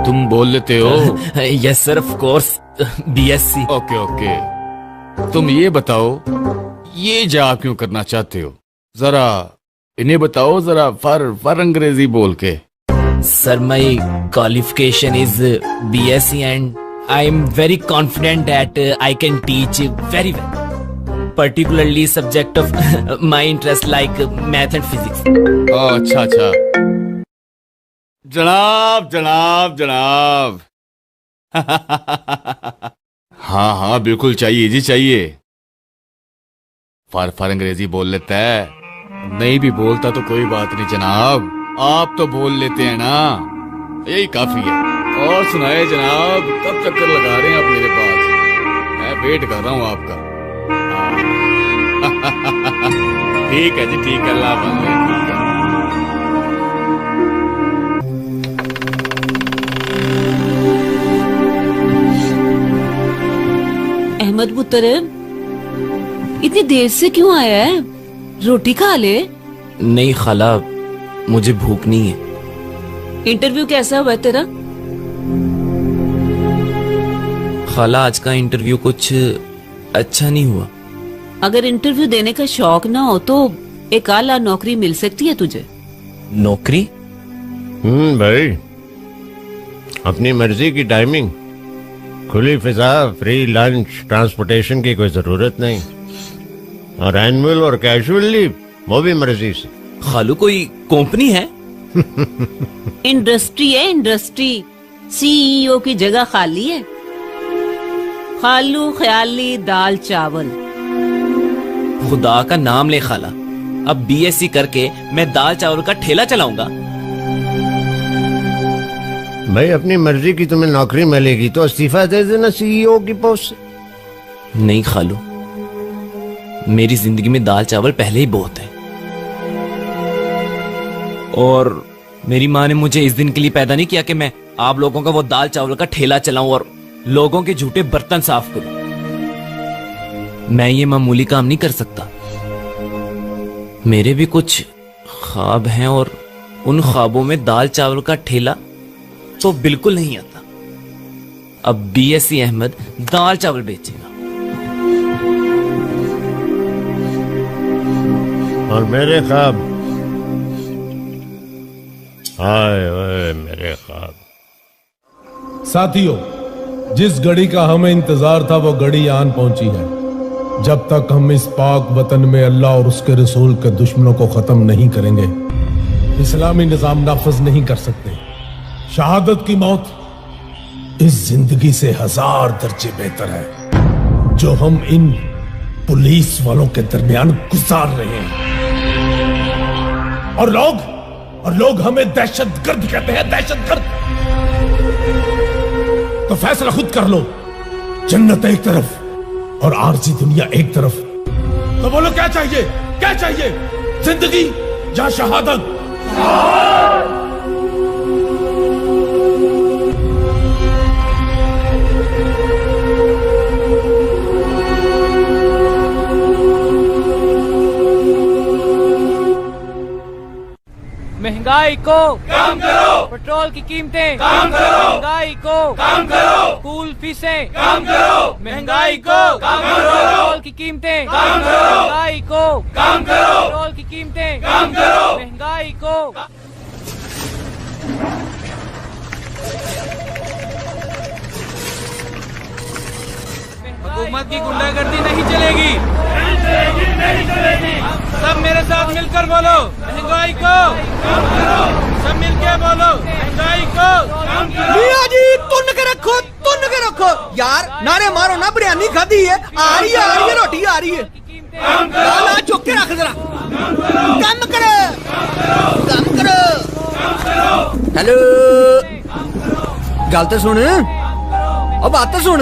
तुम बोल लेते हो? Yes sir, of course, BSc. Okay. तुम ये बताओ, ये जॉब क्यों करना चाहते हो? जरा इन्हें बताओ, जरा फर अंग्रेजी बोल के। Sir, my qualification is BSc and I am very confident that I can teach very well, particularly subject of my interest like math and physics. अच्छा। जनाब। हाँ, बिल्कुल चाहिए जी, चाहिए। फर अंग्रेजी बोल लेता है? नहीं भी बोलता तो कोई बात नहीं जनाब, आप तो बोल लेते हैं ना, यही काफी है। और सुनाए जनाब, कब चक्कर लगा रहे हैं आप मेरे पास? मैं वेट कर रहा हूँ आपका। ठीक है जी, ठीक है, अल्लाह हाफ़िज़, ठीक है। अहमद पुत्र, इतनी देर से क्यों आया है? रोटी खा ले। नहीं खाला, मुझे भूख नहीं है। इंटरव्यू कैसा हुआ तेरा? खाला, आज का इंटरव्यू कुछ अच्छा नहीं हुआ। अगर इंटरव्यू देने का शौक ना हो तो एक आला नौकरी मिल सकती है तुझे। नौकरी? भाई, अपनी मर्जी की टाइमिंग, खुली फिजा, फ्री लंच, ट्रांसपोर्टेशन की कोई जरूरत नहीं, और एनुअल और कैजुअल लीव वो भी मर्जी से। खालू, कोई कंपनी है? इंडस्ट्री है, इंडस्ट्री। सीईओ की जगह खाली है। खालू ख्याली दाल चावल। खुदा का नाम ले खाला, अब बीएससी करके मैं दाल चावल का ठेला चलाऊंगा। भाई, अपनी मर्जी की तुम्हें नौकरी मिलेगी तो इस्तीफा दे देना सीईओ की पोस्ट से। नहीं खालू, मेरी जिंदगी में दाल चावल पहले ही बहुत है, और मेरी माँ ने मुझे इस दिन के लिए पैदा नहीं किया कि मैं आप लोगों का वो दाल चावल का ठेला चलाऊं और लोगों के झूठे बर्तन साफ करूं। मैं ये मामूली काम नहीं कर सकता। मेरे भी कुछ ख्वाब हैं, और उन ख्वाबों में दाल चावल का ठेला तो बिल्कुल नहीं आता। अब बीएससी अहमद दाल चावल बेचेगा। और मेरे ख्वाब, हाय ओए मेरे ख्वाब। साथियों, जिस घड़ी का हमें इंतजार था वो घड़ी आन पहुंची है। जब तक हम इस पाक वतन में अल्लाह और उसके रसूल के दुश्मनों को खत्म नहीं करेंगे, इस्लामी निजाम नाफज नहीं कर सकते। शहादत की मौत इस जिंदगी से 1000 दर्जे बेहतर है जो हम इन पुलिस वालों के दरमियान गुजार रहे हैं। और लोग हमें दहशतगर्द कहते हैं, दहशतगर्द। तो फैसला खुद कर लो, जन्नत एक तरफ और आरजी दुनिया एक तरफ। तो बोलो क्या चाहिए, क्या चाहिए? जिंदगी या शहादत? महंगाई को कम करो, पेट्रोल की कीमतें कम करो, महंगाई को कम करो, स्कूल फीसें कम करो, महंगाई को कम करो, पेट्रोल की कीमतें कम करो, महंगाई को कम करो, पेट्रोल की कीमतें कम करो, महंगाई को। हुकूमत की गुंडागर्दी नहीं चलेगी, नहीं चलेगी, नहीं चलेगी। सब मेरे साथ मिलकर बोलो, महंगाई को कम करो। सब मिलके बोलो, महंगाई को कम करो। मियां जी तुन के रखो यार, नारे मारो ना, बिरयानी खाधी है, आ रही है रोटी आ रही है। लाला चुक के रख जरा, कम करो। हेलो, गल तो सुन, अब बात तो सुन।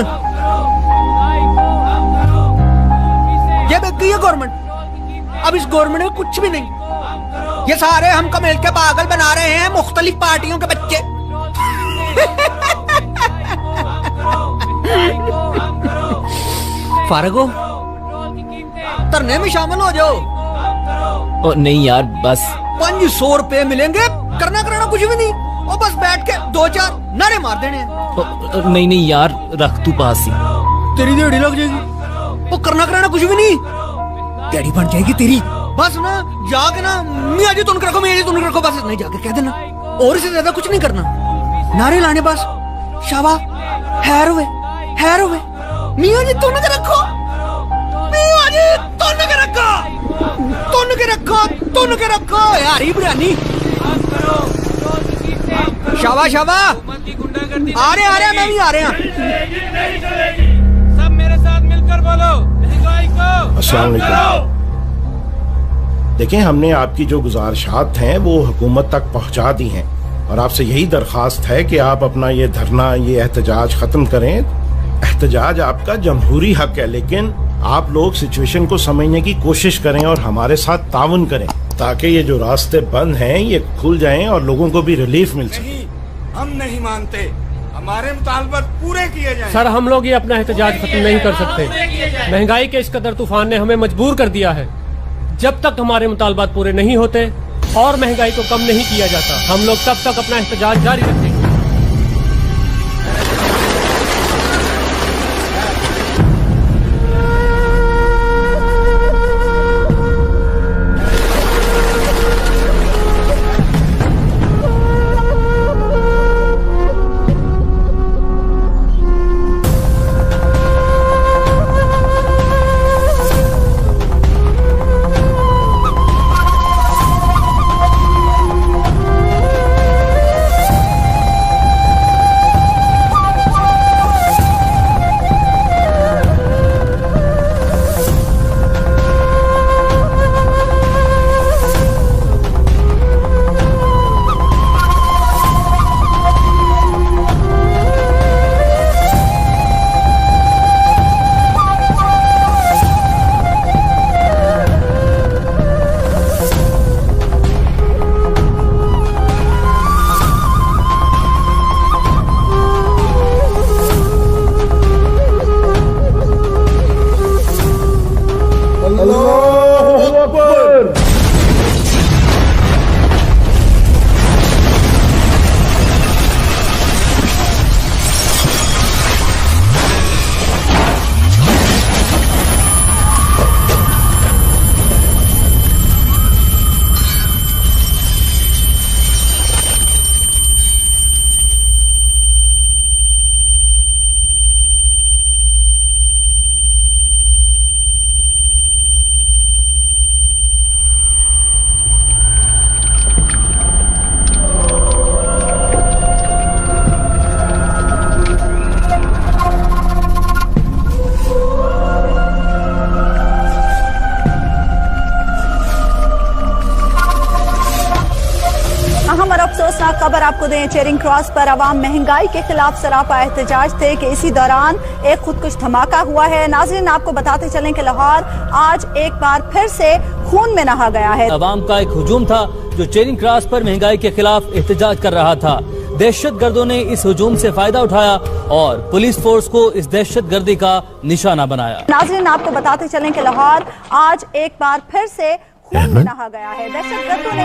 ये बेटी है गवर्नमेंट, अब इस गवर्नमेंट में कुछ भी नहीं। ये सारे हमको मिलकर पागल बना रहे हैं, मुख्तलिफ पार्टियों के बच्चे। फारग हो, धरने में शामिल हो जाओ। ओ नहीं यार, बस 500 रुपए मिलेंगे, करना कुछ भी नहीं, और बस बैठ के 2-4 नारे मार देने हैं। नहीं यार, रख तू पास ही। तेरी दिहाड़ी लग जाएगी, वो करना कुछ भी नहीं, दिहाड़ी बन जाएगी तेरी। बस ना जाके ना मियां जी तुम रखो, मियां जी तुम रखो, बस नहीं जाके कह देना, और इससे ज्यादा कुछ नहीं करना। नारे लाने बस, शाबा, हैर हुए, मियां जी तुम रखो, मियां जी तुम के रखो यार, ही बिरयानी। शाबा, आ रहे मैं भी आ रहे हैं। सब मेरे साथ मिलकर बोलो, महंगाई को। अस्सलाम वालेकुम। देखें, हमने आपकी जो गुजारिशात हैं वो हुकूमत तक पहुंचा दी हैं, और आपसे यही दरख्वास्त है कि आप अपना ये धरना, ये एहतजाज खत्म करें। एहतजाज आपका जमहूरी हक है, लेकिन आप लोग सिचुएशन को समझने की कोशिश करें और हमारे साथ ताउन करें, ताकि ये जो रास्ते बंद हैं ये खुल जाएं और लोगों को भी रिलीफ मिल सके। हम नहीं मानते, हमारे मुतालबात पूरे किए जाएं। सर, हम लोग ये अपना एहतजाज खत्म नहीं कर सकते। महंगाई के इस कदर तूफान ने हमें मजबूर कर दिया है। जब तक हमारे मुतालबात पूरे नहीं होते और महंगाई को कम नहीं किया जाता, हम लोग तब तक अपना एहतजाज जारी रखेंगे। मौजूद हैं। चेरिंग क्रॉस पर आवाम महंगाई के खिलाफ सरापा एहतजाज थे कि इसी दौरान एक खुदकुश धमाका हुआ है। नाज़रीन, आपको बताते चलें कि लाहौर आज एक बार फिर से खून में नहा गया है। अवाम का एक हुजूम था जो चेरिंग क्रॉस पर महंगाई के खिलाफ एहतजाज कर रहा था। दहशतगर्दों ने इस हुजूम से फायदा उठाया और पुलिस फोर्स को इस दहशतगर्दी का निशाना बनाया। नाज़रीन, आपको बताते चलें कि लाहौर आज एक बार फिर से खून में नहा गया है। दहशतगर्दों ने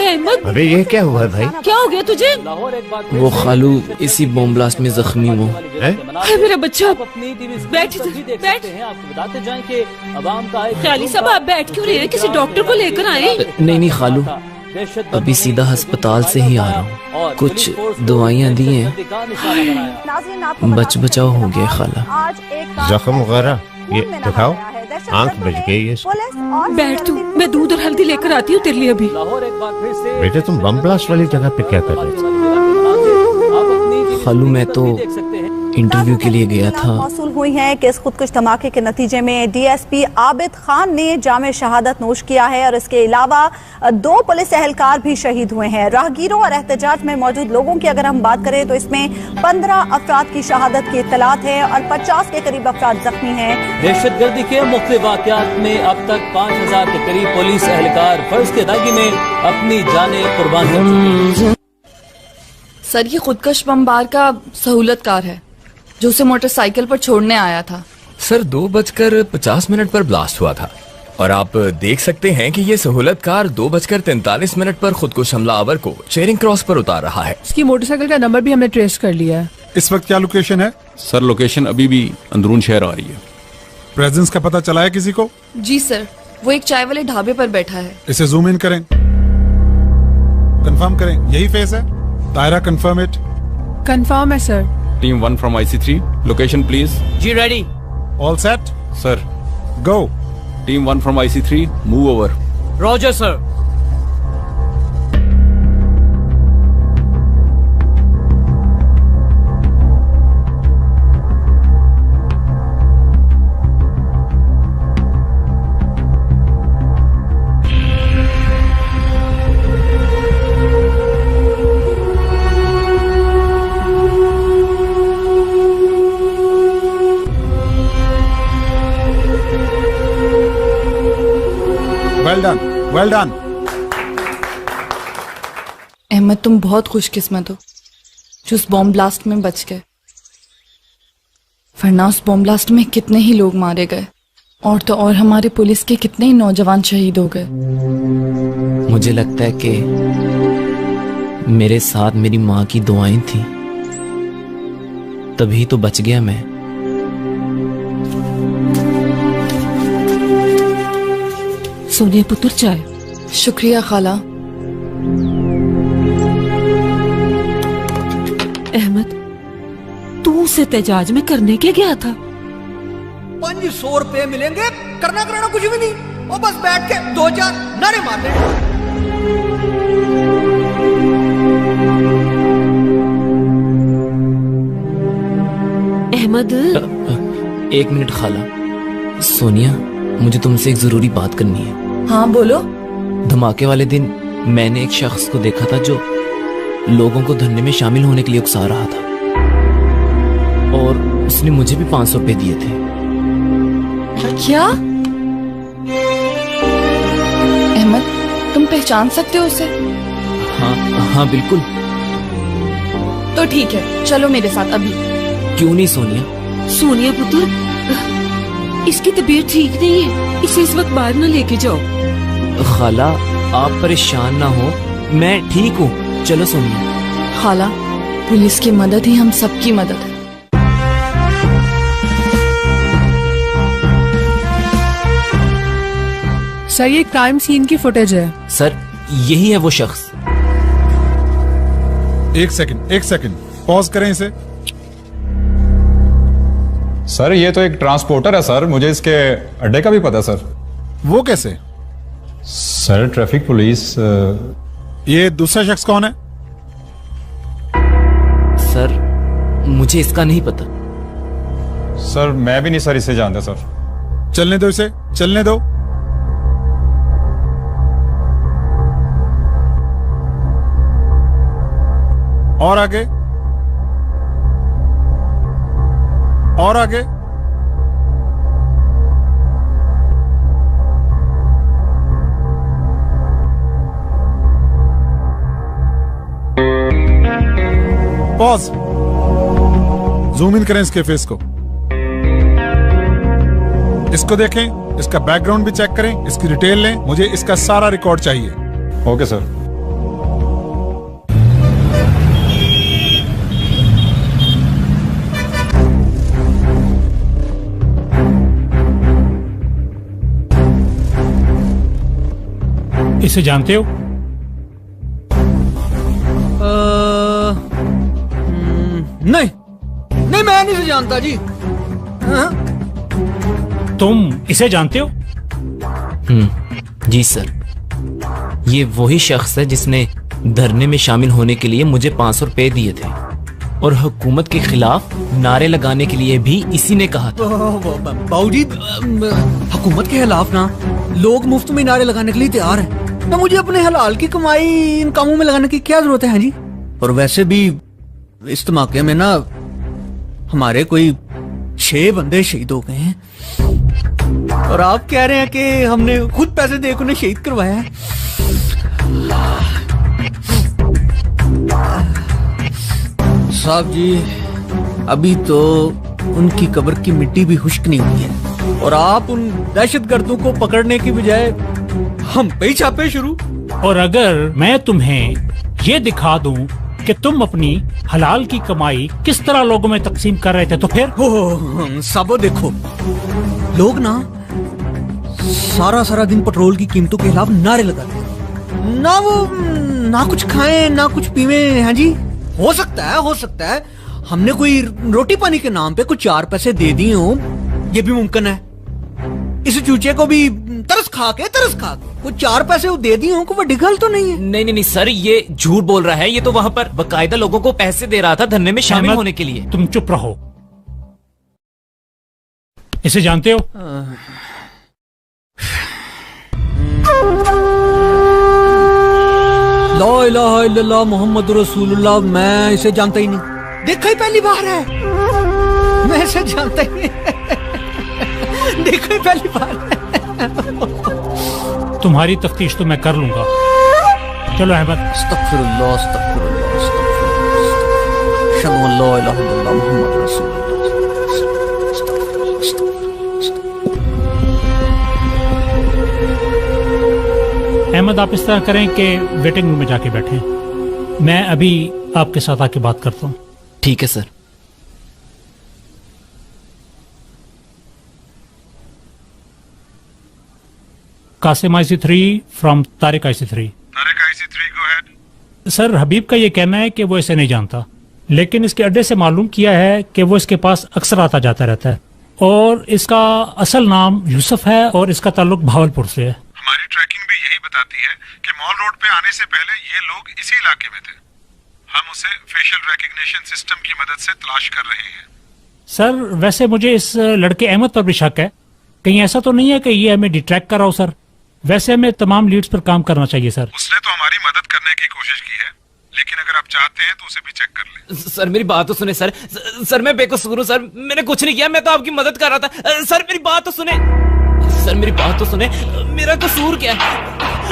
अहमद, अबे ये क्या हुआ भाई? क्या हो गया तुझे? वो खालू इसी बॉम्ब ब्लास्ट में जख्मी हुआ है। मेरा बच्चा बैठ आपको बताते जाएं कि अवाम का ख्याली साहब, आप बैठ क्यों रहे हैं? किसी डॉक्टर को लेकर आए। नहीं खालू, अभी सीधा अस्पताल से ही आ रहा हूँ। कुछ दवाइयाँ दी हैं, बचाव हो गया खाला। जख्म वगैरह ये दिखाओ, आंख बच गई है। बैठ तू, मैं दूध और हल्दी लेकर आती हूँ तेरे लिए अभी। बेटे तुम बम ब्लास्ट वाली जगह पे क्या कर रहे थे? खालू मैं तो इंटरव्यू के लिए गया था। मौसूल हुई है कि इस खुदकुश धमाके के नतीजे में डीएसपी आबिद खान ने जामे शहादत नोश किया है और इसके अलावा 2 पुलिस एहलकार भी शहीद हुए हैं। राहगीरों और एहतजाज में मौजूद लोगों की अगर हम बात करें तो इसमें 15 अफराद की शहादत की इत्तलात है और 50 के करीब अफराद जख्मी हैं। दहशतगर्दी के मुख्तलिफ वाक़यात में अब तक 5000 के करीब पुलिस एहलकार फर्ज की अदायगी में अपनी जानें कुर्बान कर चुके हैं। सर, ये खुदकश बमबार का सहूलतकार है जो उसे मोटरसाइकिल पर छोड़ने आया था। सर 2:50 पर ब्लास्ट हुआ था और आप देख सकते हैं कि ये सहूलतकार 2:43 पर खुदकुश हमलावर को चेरिंग क्रॉस पर उतार रहा है। इसकी मोटरसाइकिल का नंबर भी हमने ट्रेस कर लिया है। इस वक्त क्या लोकेशन है? सर लोकेशन अभी भी अंदरून शहर आ रही है। प्रेजेंस का पता चला है किसी को? जी सर, वो एक चाय वाले ढाबे पर बैठा है। इसे जूम इन करें, कंफर्म करें, यही फेस है। दायरा कंफर्म इट। कंफर्म है sir. Team 1 from IC3, location please. जी ready. All set sir. Go. Team 1 from IC3, move over. Roger sir. Well done. Ahmed, तुम बहुत खुशकिस्मत हो जो उस बॉम्ब ब्लास्ट में बच गए, वरना उस बॉम्ब ब्लास्ट में कितने ही लोग मारे गए और तो और हमारे पुलिस के कितने ही नौजवान शहीद हो गए। मुझे लगता है कि मेरे साथ मेरी माँ की दुआएं थी, तभी तो बच गया मैं। सोनिया पुत्र चाय। शुक्रिया खाला। अहमद, तू उसे एहतजाज में करने के गया था? 500 रुपए मिलेंगे, करना कराना कुछ भी नहीं, और बस बैठ के 2-4 नारे मारने। अहमद, एक मिनट खाला। सोनिया, मुझे तुमसे एक जरूरी बात करनी है। हाँ बोलो। धमाके वाले दिन मैंने एक शख्स को देखा था जो लोगों को धरने में शामिल होने के लिए उकसा रहा था और उसने मुझे भी 500 रुपए दिए थे। क्या? अहमद, तुम पहचान सकते हो उसे? हाँ बिल्कुल। तो ठीक है, चलो मेरे साथ अभी। क्यों नहीं सोनिया? सोनिया पुत्र, इसकी तबीयत ठीक नहीं है, इसे इस वक्त बाहर न लेके जाओ। खाला, आप परेशान ना हो, मैं ठीक हूँ। चलो सोनिया। खाला, पुलिस की मदद ही हम सबकी मदद है। सर, ये क्राइम सीन की फुटेज है। सर, यही है वो शख्स। एक सेकंड, पॉज करें इसे। सर, ये तो एक ट्रांसपोर्टर है सर, मुझे इसके अड्डे का भी पता है सर। वो कैसे? Sir, traffic police. ये दूसरा शख्स कौन है? सर, मुझे इसका नहीं पता। सर, मैं भी नहीं सर इसे जानता सर। चलने दो इसे, चलने दो। और आगे, और आगे। पॉज। जूम इन करें इसके फेस को, इसको देखें, इसका बैकग्राउंड भी चेक करें, इसकी डिटेल लें, मुझे इसका सारा रिकॉर्ड चाहिए। Okay sir. इसे जानते हो? नहीं नहीं, मैं नहीं से जानता जी। तुम इसे जानते हो? जी सर, ये वही शख्स है जिसने धरने में शामिल होने के लिए मुझे 500 रुपए दिए थे और हुकूमत के खिलाफ नारे लगाने के लिए भी इसी ने कहा था। बाबूजी, हुकूमत के खिलाफ ना लोग मुफ्त में नारे लगाने के लिए तैयार हैं। तो मुझे अपने हलाल की कमाई इन कामों में लगाने की क्या जरूरत है जी? और वैसे भी इस धमाके में ना हमारे कोई 6 बंदे शहीद हो गए हैं और आप कह रहे हैं कि हमने खुद पैसे देकर उन्हें शहीद करवाया है। साहब जी, अभी तो उनकी कब्र की मिट्टी भी खुश्क नहीं हुई है और आप उन दहशतगर्दों को पकड़ने की बजाय हम पे ही छापे शुरू। और अगर मैं तुम्हें ये दिखा दूं कि तुम अपनी हलाल की कमाई किस तरह लोगों में तकसीम कर रहे थे तो फिर? सबो देखो, लोग ना सारा दिन पेट्रोल की कीमतों के खिलाफ नारे लगाते हैं, ना कुछ खाएं ना कुछ पीवे हैं जी। हो सकता है हमने कोई रोटी पानी के नाम पे कुछ 4 पैसे दे दिए हो, ये भी मुमकिन है। इस चूचे को भी तरस खा के कुछ 4 पैसे वो दे दिए हो, कोई बड़ी गल तो नहीं है। नहीं सर, ये झूठ बोल रहा है। ये तो वहाँ पर बकायदा लोगों को पैसे दे रहा था धरने में शामिल होने के लिए। तुम चुप रहो। इसे जानते हो? ला इलाहा इल्लल्लाह मुहम्मद रसूलुल्लाह, मैं इसे जानता ही नहीं। देखा ही पहली बार है, मैं इसे जानता ही नहीं। देखा ही पहली बार है। तुम्हारी तफ्तीश तो मैं कर लूंगा। चलो अहमद। अस्तगफिरुल्लाह, अस्तगफिरुल्लाह, अस्तगफिरुल्लाह, अशहदु अन ला इलाहा इल्लल्लाह मुहम्मद रसूलुल्लाह। अहमद, आप इस तरह करें कि वेटिंग रूम में जाके बैठें, मैं अभी आपके साथ आके बात करता हूँ। ठीक है sir. Qasim IC3 from Tariq IC3। Sir, Habib का ये कहना है कि वो इसे नहीं जानता, लेकिन इसके अड्डे से मालूम किया है कि वो इसके पास अक्सर आता जाता रहता है और इसका असल नाम यूसुफ है और इसका ताल्लुक भावलपुर से है। हमारी ट्रैकिंग भी यही बताती है कि मॉल रोड पे आने से पहले ये लोग इसी इलाके में थे। हम उसे फेशियल रिकग्निशन सिस्टम की मदद से तलाश कर रहे हैं। सर, वैसे मुझे इस लड़के अहमद पर भी शक है। कहीं ऐसा तो नहीं है कि ये हमें डिट्रैक्ट कर रहा हो? सर, वैसे हमें तमाम लीड्स पर काम करना चाहिए सर। उसने तो हमारी मदद करने की कोशिश की है, लेकिन अगर आप चाहते हैं तो उसे भी चेक कर लें। सर, मेरी बात तो सुने सर। सर, मैं बेकसूर हूँ सर, मैंने कुछ नहीं किया, मैं तो आपकी मदद कर रहा था। सर, मेरी बात तो सुने। सर, मेरी बात तो सुने, मेरा कसूर क्या है?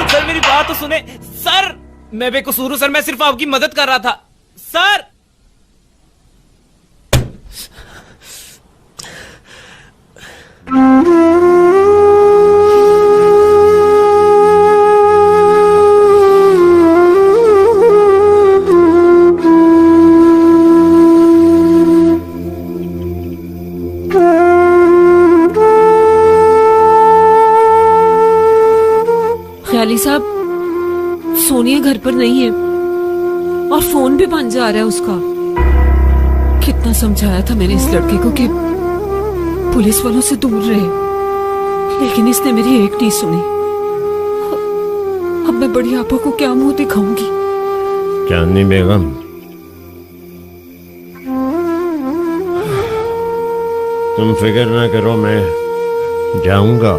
सर, मेरी बात तो सुने। सर, मैं बेकसूर हूँ सर, मैं सिर्फ आपकी मदद कर रहा था सर। ख्याली साहब, सोनिया घर पर नहीं है और फोन भी बंद जा रहा है उसका। कितना समझाया था मैंने इस लड़के को कि पुलिस वालों से दूर रहे, लेकिन इसने मेरी एक नहीं सुनी। अब मैं बड़ी आपा को क्या मुंह दिखाऊंगी? चांदनी बेगम, तुम फिक्र ना करो, मैं जाऊंगा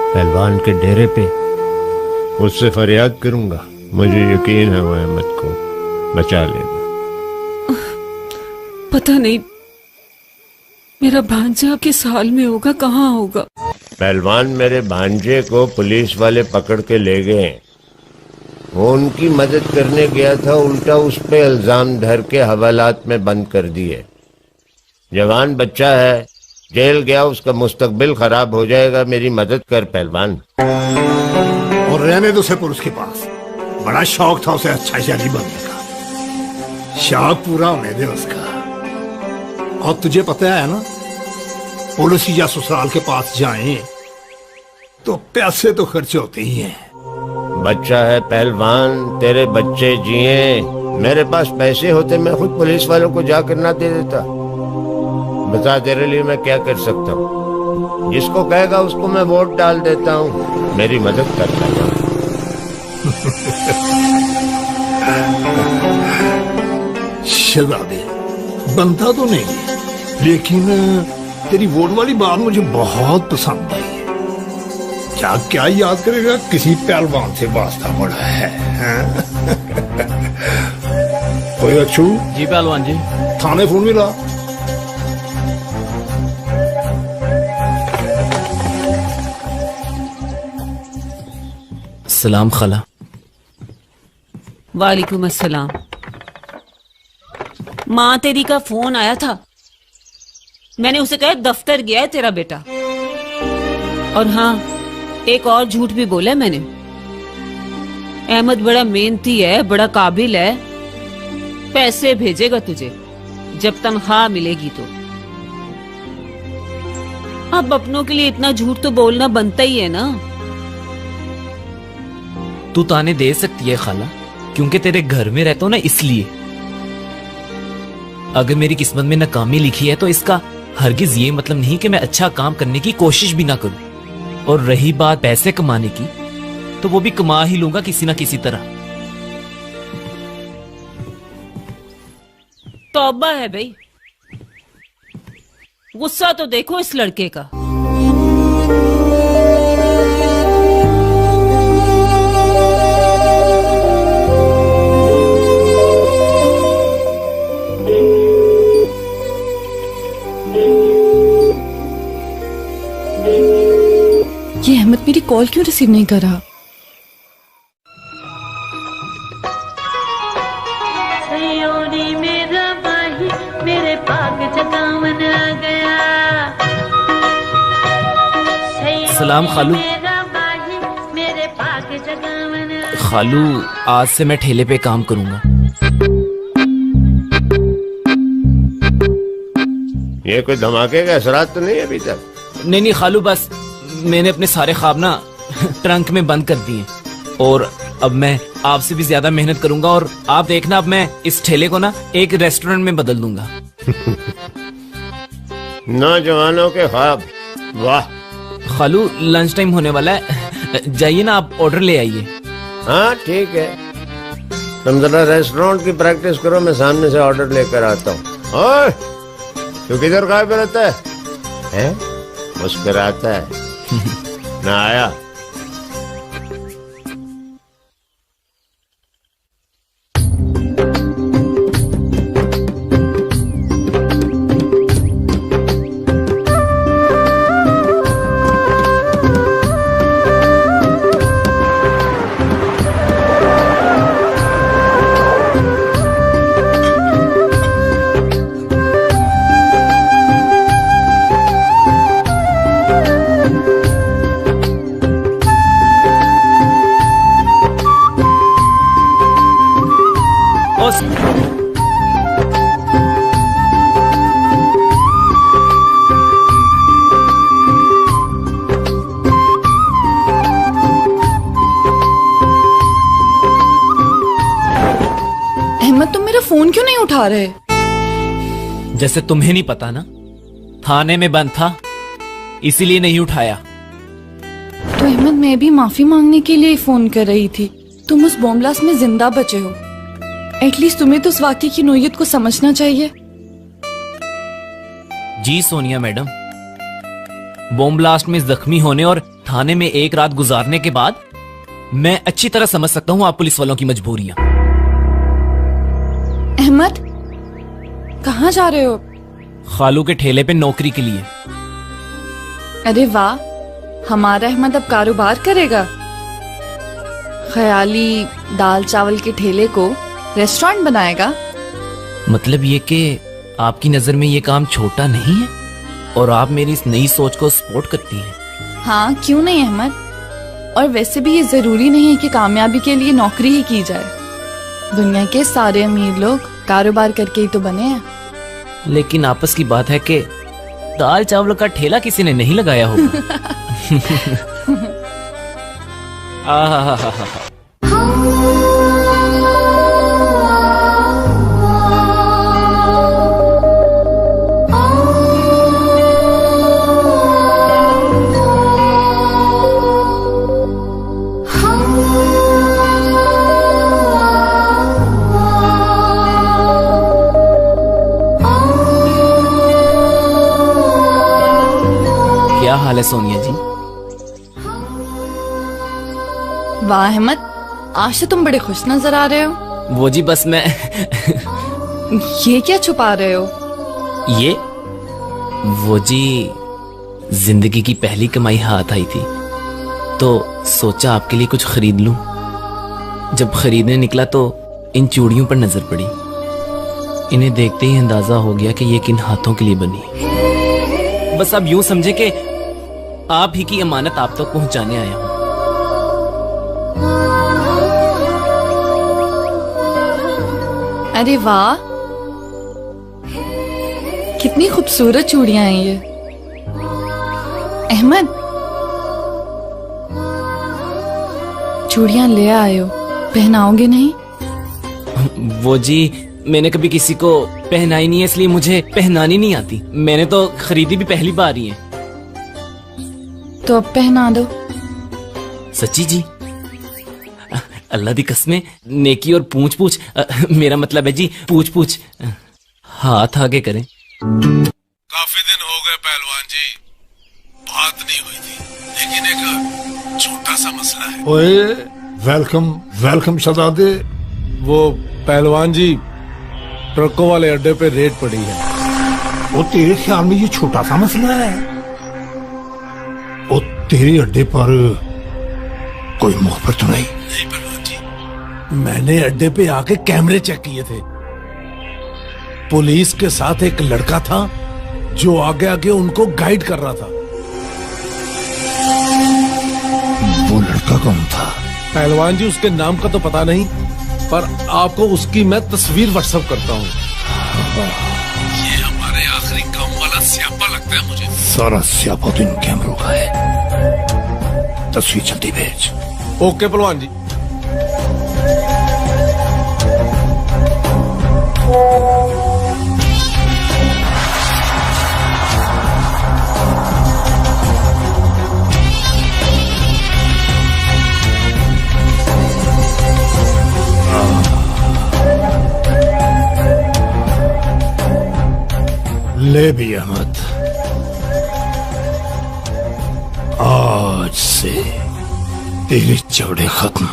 पहलवान के डेरे पे, उससे फरियाद करूंगा। मुझे यकीन है वो अहमद को बचा लेगा। पता नहीं मेरा भांजा किस हाल में होगा, कहाँ होगा। पहलवान, मेरे भांजे को पुलिस वाले पकड़ के ले गए। वो उनकी मदद करने गया था, उल्टा उस पे इल्जाम धर के हवालात में बंद कर दिए। जवान बच्चा है, जेल गया, उसका मुस्तकबिल खराब हो जाएगा। मेरी मदद कर पहलवान। और रहने दो उसे पुलिस के पास, बड़ा शौक था उसे अच्छा शहरी बनने का, शौक पूरा होने दे उसका। और तुझे पता है ना, पुलिस या ससुराल के पास जाएं तो पैसे तो खर्च होते ही हैं। बच्चा है पहलवान, तेरे बच्चे जिए। मेरे पास पैसे होते मैं खुद पुलिस वालों को जाकर ना दे देता। बता तेरे लिए मैं क्या कर सकता हूँ? जिसको कहेगा उसको मैं वोट डाल देता हूँ। मेरी मदद करता है। शहजादे, बनता तो नहीं, लेकिन तेरी वोट वाली बात मुझे बहुत पसंद आई। क्या क्या याद करेगा, किसी पहलवान से वास्ता बड़ा है। कोई अच्छू? जी पहलवान जी। थाने फोन मिला? सलाम खाला। वालेकुम अस्सलाम। माँ तेरी का फोन आया था, मैंने उसे कहा दफ्तर गया है तेरा बेटा। और हाँ, एक और झूठ भी बोला मैंने। अहमद बड़ा मेहनती है, बड़ा काबिल है, पैसे भेजेगा तुझे जब तनख्वाह मिलेगी तो। अब अपनों के लिए इतना झूठ तो बोलना बनता ही है ना। तू ताने दे सकती है खाला, क्योंकि तेरे घर में रहता हूं ना, इसलिए। अगर मेरी किस्मत में नाकामी लिखी है तो इसका हरगिज ये मतलब नहीं कि मैं अच्छा काम करने की कोशिश भी ना करूं। और रही बात पैसे कमाने की, तो वो भी कमा ही लूंगा किसी ना किसी तरह। तौबा है भाई, गुस्सा तो देखो इस लड़के का। ये अहमद मेरी कॉल क्यों रिसीव नहीं कर रहा? मेरे पाक चकावन आ गया। सलाम खालू। मेरे पाक चकावन। खालू, आज से मैं ठेले पे काम करूंगा। ये कोई धमाके का असरात तो नहीं अभी तक? नहीं खालू, बस मैंने अपने सारे ख्वाब ना ट्रंक में बंद कर दिए। और अब मैं आपसे भी ज्यादा मेहनत करूंगा, और आप देखना अब मैं इस ठेले को ना एक रेस्टोरेंट में बदल दूंगा। नौजवानों के ख्वाब, वाह। खालू, लंच टाइम होने वाला है, जाइए ना, आप ऑर्डर ले आइए। हाँ ठीक है, तुम जरा रेस्टोरेंट की प्रैक्टिस करो, मैं सामने से ऑर्डर लेकर आता हूँ। ओए, तू किधर गायब रहता है? मुस्कुराता है ना आया? फोन क्यों नहीं उठा रहे? जैसे तुम्हें नहीं पता ना, थाने में बंद था इसीलिए नहीं उठाया। तो अहमद, मैं भी माफी मांगने के लिए फोन कर रही थी। तुम उस बॉम्ब ब्लास्ट में जिंदा बचे हो, एटलीस्ट तुम्हें तो उस वाकये की नोयत को समझना चाहिए। जी सोनिया मैडम, बॉम्ब ब्लास्ट में जख्मी होने और थाने में एक रात गुजारने के बाद मैं अच्छी तरह समझ सकता हूँ आप पुलिस वालों की मजबूरियां। कहाँ जा रहे हो? खालू के ठेले पे नौकरी के लिए। अरे वाह, हमारा अहमद अब कारोबार करेगा। ख्याली दाल चावल के ठेले को रेस्टोरेंट बनाएगा। मतलब ये कि आपकी नजर में ये काम छोटा नहीं है और आप मेरी इस नई सोच को सपोर्ट करती हैं। हाँ, क्यों नहीं अहमद। और वैसे भी ये जरूरी नहीं है कि कामयाबी के लिए नौकरी ही की जाए। दुनिया के सारे अमीर लोग कारोबार करके ही तो बने हैं। लेकिन आपस की बात है कि दाल चावल का ठेला किसी ने नहीं लगाया होगा। क्या हाल है सोनिया जी? वाह अहमद, आज तो तुम बड़े खुश नजर आ रहे हो। वो जी बस मैं ये क्या छुपा रहे हो? ये वो जी जिंदगी की पहली कमाई हाथ आई थी तो सोचा आपके लिए कुछ खरीद लूं। जब खरीदने निकला तो इन चूड़ियों पर नजर पड़ी। इन्हें देखते ही अंदाजा हो गया कि ये किन हाथों के लिए बनी। बस अब यूं समझे कि आप ही की अमानत आप तक पहुंचाने आया हूं। अरे वाह, कितनी खूबसूरत चूड़ियां हैं ये। अहमद, चूड़ियां ले आए हो, पहनाओगे नहीं? वो जी मैंने कभी किसी को पहनाई नहीं है, इसलिए मुझे पहनानी नहीं आती। मैंने तो खरीदी भी पहली बार ही है। तो अब पहना दो। सच्ची जी? अल्लाह दी कसमें, नेकी और पूछ पूछ, मेरा मतलब है जी पूछ पूछ। हाथ आगे करें। काफी दिन हो गए पहलवान जी, बात नहीं हुई थी, लेकिन एक छोटा सा मसला है। ओए, वेलकम वेलकम शहजादे। वो पहलवान जी, ट्रकों वाले अड्डे पे रेड पड़ी है। वो तेरे ख्याल में ये छोटा सा मसला है? वो तेरे अड्डे पर कोई मुखबिर तो नहीं? नहीं पहलवान जी, मैंने अड्डे पे आके कैमरे चेक किए थे। पुलिस के साथ एक लड़का था जो आगे आगे उनको गाइड कर रहा था। वो लड़का कौन था? पहलवान जी, उसके नाम का तो पता नहीं, पर आपको उसकी मैं तस्वीर व्हाट्सएप करता हूँ। ये हमारे आखिरी काम वाला स्यापा लगता है मुझे। सारा स्यापा तो इन कैमरों का है। तस्वीर जल्दी भेज। ओके पहलवान जी। ले भी अहमद, आज से तेरे झगड़े खत्म।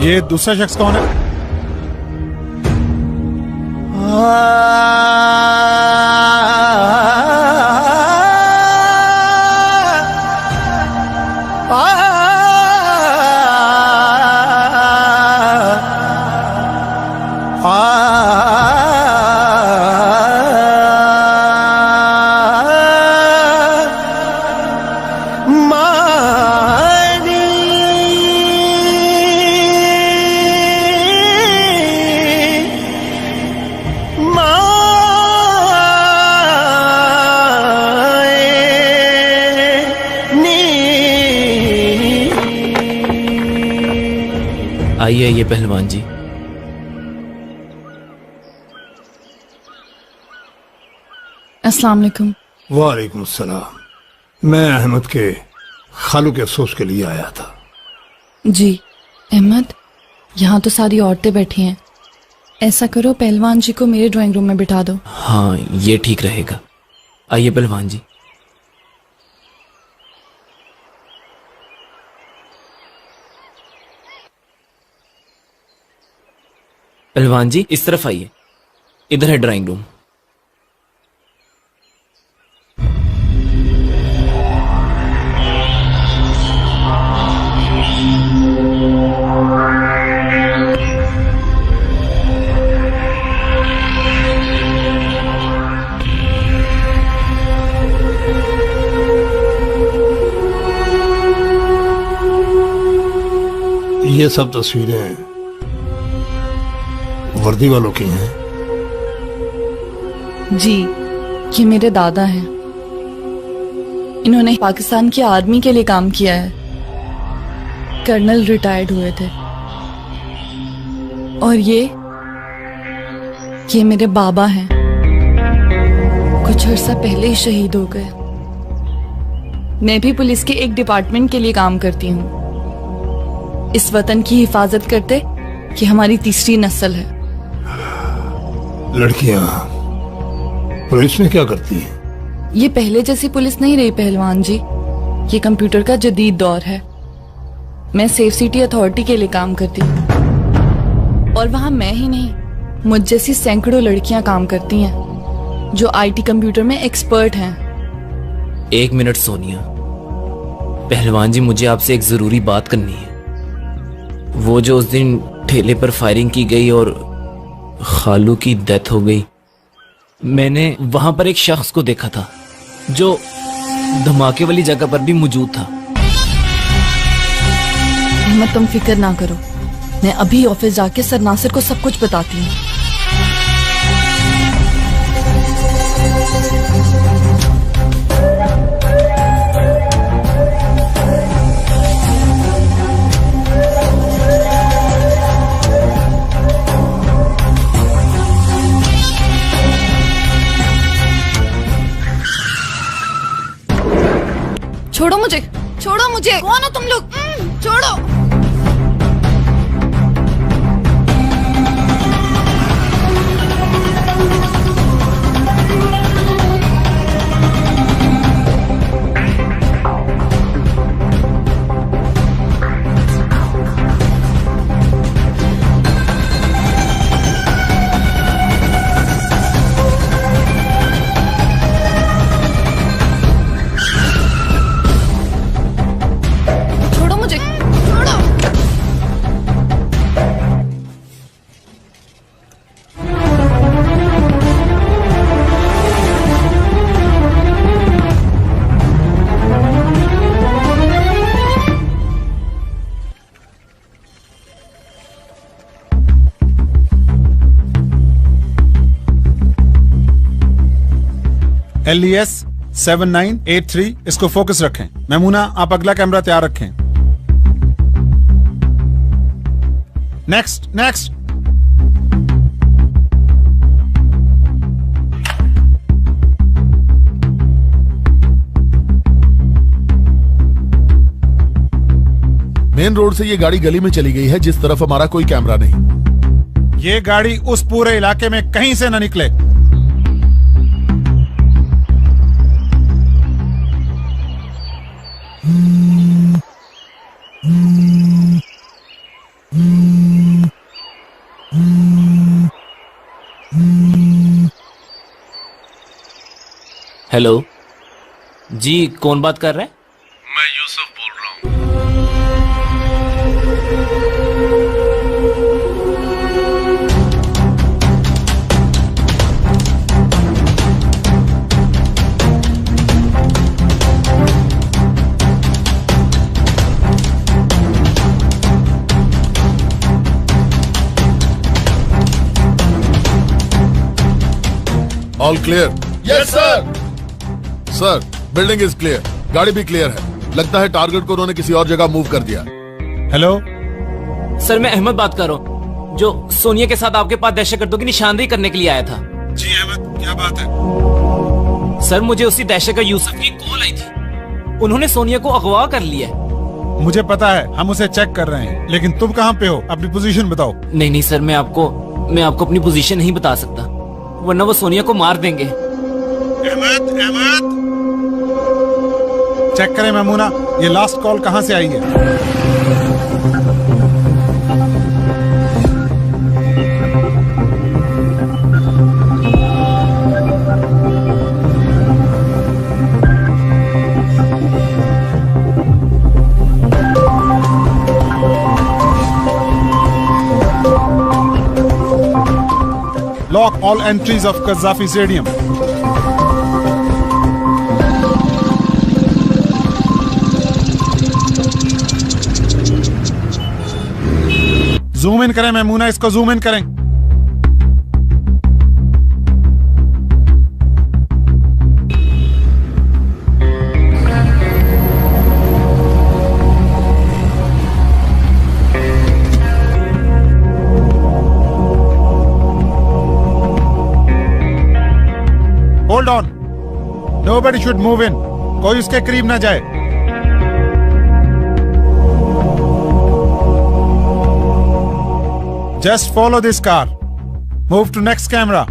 ये दूसरा शख्स कौन है? आइए आइए पहलवान जी। अस्सलाम वालेकुम। वालेकुम सलाम। मैं अहमद के खालू के अफसोस के लिए आया था। जी अहमद, यहाँ तो सारी औरतें बैठी हैं। ऐसा करो पहलवान जी को मेरे ड्राइंग रूम में बिठा दो। हाँ ये ठीक रहेगा। आइए पहलवान जी। पहलवान जी इस तरफ आइए, इधर है ड्राइंग रूम। ये सब तस्वीरें वर्दी वालों की हैं। जी ये मेरे दादा हैं। इन्होंने पाकिस्तान की आर्मी के लिए काम किया है। कर्नल रिटायर्ड हुए थे। और ये मेरे बाबा हैं। कुछ अर्सा पहले ही शहीद हो गए। मैं भी पुलिस के एक डिपार्टमेंट के लिए काम करती हूँ। इस वतन की हिफाजत करते कि हमारी तीसरी नस्ल है। लड़कियां पुलिस में क्या करती हैं? ये पहले जैसी पुलिस नहीं रही पहलवान जी। ये कंप्यूटर का जदीद दौर है। मैं सेफ सिटी अथॉरिटी के लिए काम करती हूँ। और वहां मैं ही नहीं, मुझ जैसी सैकड़ों लड़कियां काम करती हैं जो आईटी कंप्यूटर में एक्सपर्ट हैं। 1 मिनट सोनिया। पहलवान जी मुझे आपसे एक जरूरी बात करनी है। वो जो उस दिन ठेले पर फायरिंग की गई और खालू की डेथ हो गई, मैंने वहां पर एक शख्स को देखा था जो धमाके वाली जगह पर भी मौजूद था। अहमद तुम फिक्र ना करो, मैं अभी ऑफिस जाके सर नासिर को सब कुछ बताती हूँ। छोड़ो मुझे, छोड़ो मुझे। कौन हो तुम लोग? छोड़ो। LES 7983 इसको फोकस रखें। मेमूना आप अगला कैमरा तैयार रखें। Next next. मेन रोड से ये गाड़ी गली में चली गई है जिस तरफ हमारा कोई कैमरा नहीं। ये गाड़ी उस पूरे इलाके में कहीं से न निकले। हेलो जी, कौन बात कर रहा है? मैं यूसुफ बोल रहा हूँ। All clear? Yes sir. Sir building is clear, गाड़ी भी क्लियर है। लगता है टारगेट को उन्होंने किसी और जगह मूव कर दिया। हेलो सर मैं अहमद बात कर रहा हूँ, जो सोनिया के साथ आपके पास दहशतगर्दों की निशानदेही करने के लिए आया था। जी अहमद, क्या बात है? सर मुझे उसी दहशतगर्द यूसुफ की कॉल आई थी, उन्होंने सोनिया को अगवा कर लिया है। मुझे पता है, हम उसे चेक कर रहे हैं, लेकिन तुम कहाँ पे हो? अपनी पोजीशन बताओ। नहीं सर, मैं आपको अपनी पोजीशन नहीं बता सकता, वरना वो सोनिया को मार देंगे। अहमद, चेक करें मैमूना, ये लास्ट कॉल कहाँ से आई है? Lock all entries of Qaddafi Stadium. Zoom in करें मैमूना, इसको जूम इन करें। Hold on. Nobody should move in. कोई उसके करीब ना जाए। Just follow this car. Move to next camera.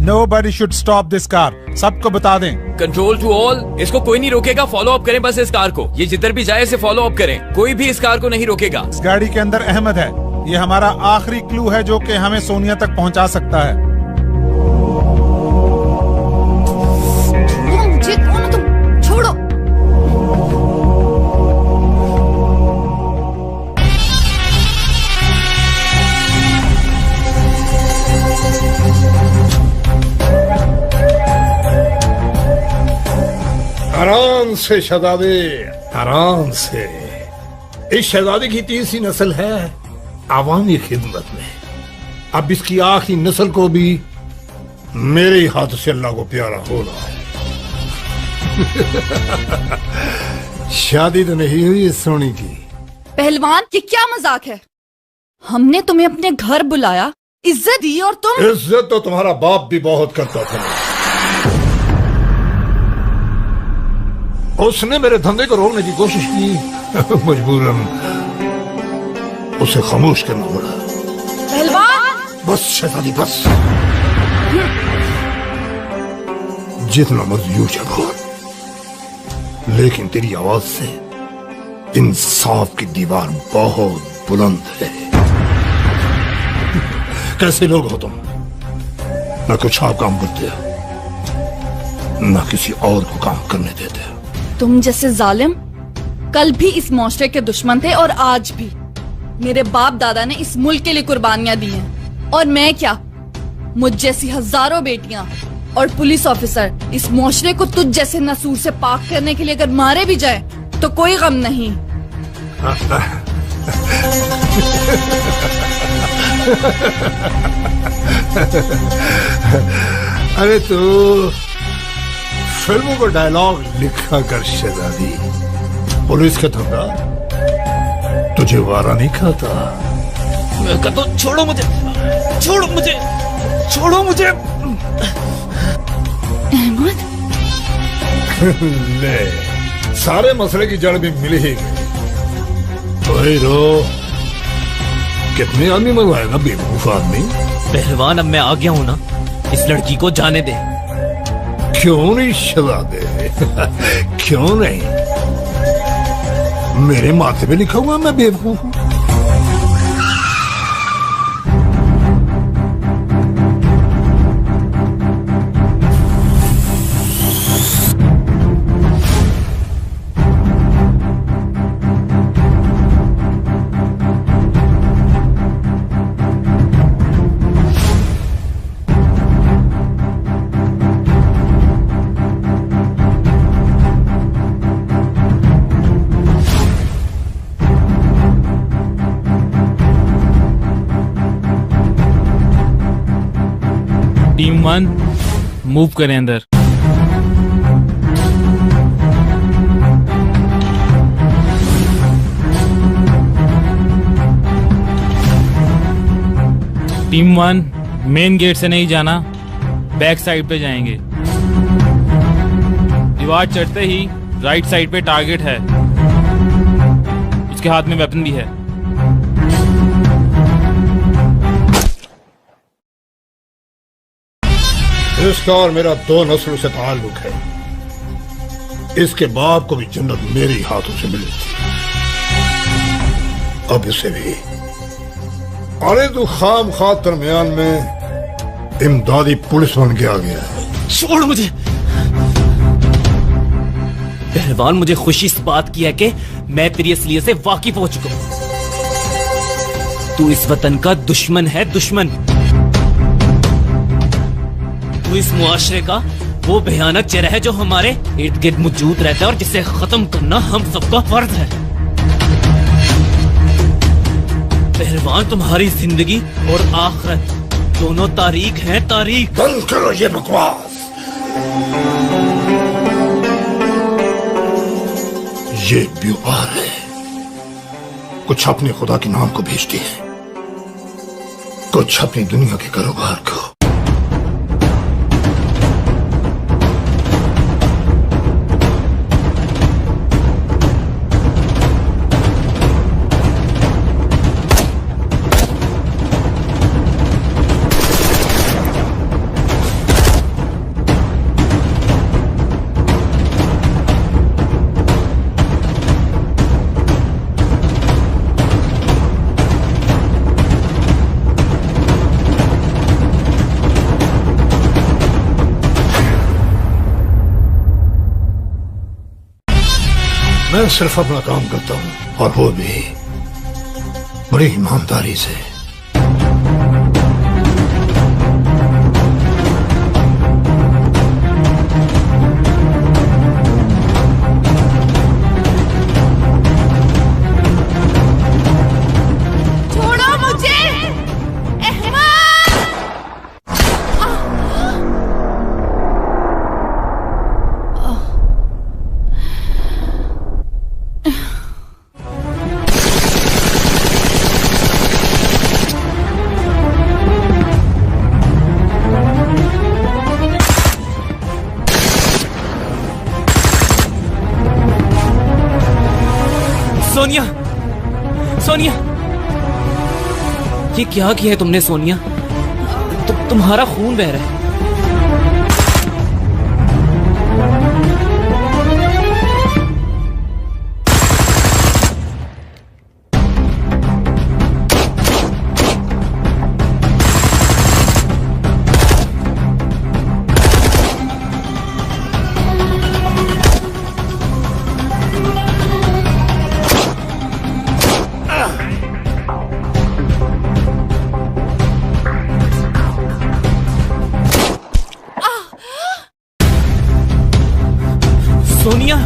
Nobody should stop this car. सबको बता दें। कंट्रोल टू ऑल, इसको कोई नहीं रोकेगा, फॉलो अप करें बस इस कार को। ये जिधर भी जाए इसे फॉलो अप करें, कोई भी इस कार को नहीं रोकेगा। इस गाड़ी के अंदर अहमद है, ये हमारा आखिरी क्लू है जो कि हमें सोनिया तक पहुंचा सकता है। मुझे कौन हो तुम? छोड़ो। आराम से शहजादे, आराम से। इस शहजादे की तीसरी नस्ल है आवामी खिदमत में। अब इसकी आखिरी नस्ल को भी मेरे ही हाथ से अल्लाह को प्यारा होना है। शादी तो नहीं हुई इस सोनी की। पहलवान, ये क्या मजाक है? हमने तुम्हें अपने घर बुलाया, इज्जत दी और तुम। इज्जत तो तुम्हारा बाप भी बहुत करता था। उसने मेरे धंधे को रोकने की कोशिश की, मजबूरन उसे खामोश करना पड़ा। पहलवान! बस शहजादी बस, जितना मर्जी ऊंचा बोल, लेकिन तेरी आवाज से इंसाफ की दीवार बहुत बुलंद है। कैसे लोग हो तुम? न कुछ आप काम करते हो, न किसी और को काम करने देते हो। तुम जैसे जालिम कल भी इस मुआशरे के दुश्मन थे और आज भी। मेरे बाप दादा ने इस मुल्क के लिए कुर्बानियां दी हैं, और मैं क्या, मुझ जैसी हजारों बेटियां और पुलिस ऑफिसर इस मुआशरे को तुझ जैसे नसूर से पाक करने के लिए अगर मारे भी जाए तो कोई गम नहीं। अरे तू फिल्मों को डायलॉग लिखा कर शहजादी, पुलिस का धंधा तुझे वारा नहीं खाता। मैं कहता हूं, छोड़ो मुझे, छोड़ो मुझे, छोड़ो मुझे। अहमद, ले, सारे मसले की जड़ भी मिल ही गई। रो, कितने आदमी मंगवाएगा बेवकूफ आदमी? पहलवान, अब मैं आ गया हूं ना, इस लड़की को जाने दे। क्यों नहीं शहजादे? क्यों नहीं? मेरे माथे पे लिखा हुआ मैं बेवकूफ हूं। टीम 1 मूव करें अंदर। टीम 1 मेन गेट से नहीं जाना, बैक साइड पे जाएंगे। दीवार चढ़ते ही राइट साइड पे टारगेट है, उसके हाथ में वेपन भी है। इसका और मेरा 2 नस्लों से ताल्लुक है। इसके बाप को भी जन्नत मेरे ही हाथों से मिली थी, अब इसे भी। अरे तू खाम खा दरमियान में इमदादी पुलिस बन के आ गया है। छोड़ मुझे। पहलवान, मुझे खुशी इस बात की है कि मैं तेरी असलियत से वाकिफ हो चुका हूं। तू इस वतन का दुश्मन है, दुश्मन। तू इस मुआशरे का वो भयानक चेहरा है जो हमारे इर्द गिर्द मौजूद रहता है और जिसे खत्म करना हम सबका फर्ज है। पहलवान, तुम्हारी जिंदगी और आखिरत दोनों तारीख हैं, तारीख। बंद करो ये बकवास। ये व्यापार है, कुछ अपने खुदा के नाम को भेजती है, कुछ अपनी दुनिया के कारोबार को। मैं सिर्फ अपना काम करता हूं, और वो भी बड़ी ईमानदारी से। छोड़ो मुझे, सोनिया, सोनिया, ये क्या किया है तुमने सोनिया? तुम्हारा खून बह रहा है। सोनिया,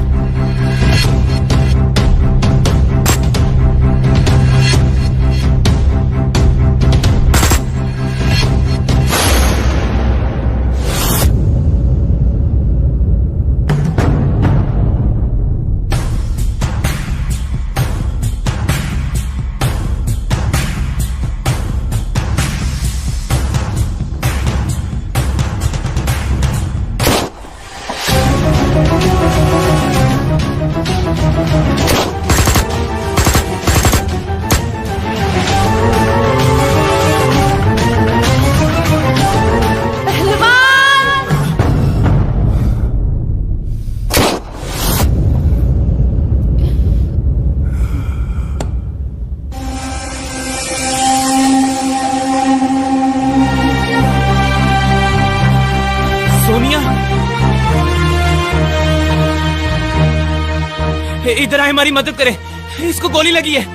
इधर आए, हमारी मदद करें। इसको गोली लगी है,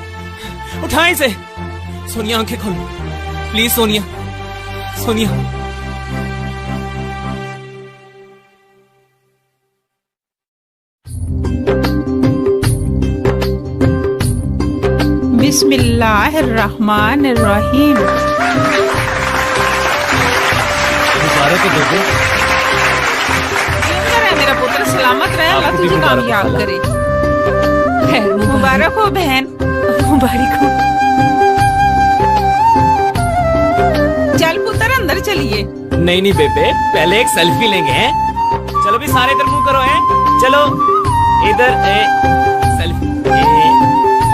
उठाएं इसे। सोनिया, आंखें खोलो प्लीज। सोनिया, सोनिया। बिस्मिल्लाहिर्रहमानिर्रहीम। मुबारक है बेटे। मेरा पुत्र सलामत रहे, अल्लाह तुझे कामयाब करे। मुबारक हो बहन, मुबारक हो। चलिए। नहीं नहीं बेबे, पहले एक सेल्फी लेंगे हैं। चलो भी सारे इधर मुंह करो हैं। चलो इधर सेल्फी,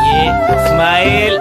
ये स्माइल।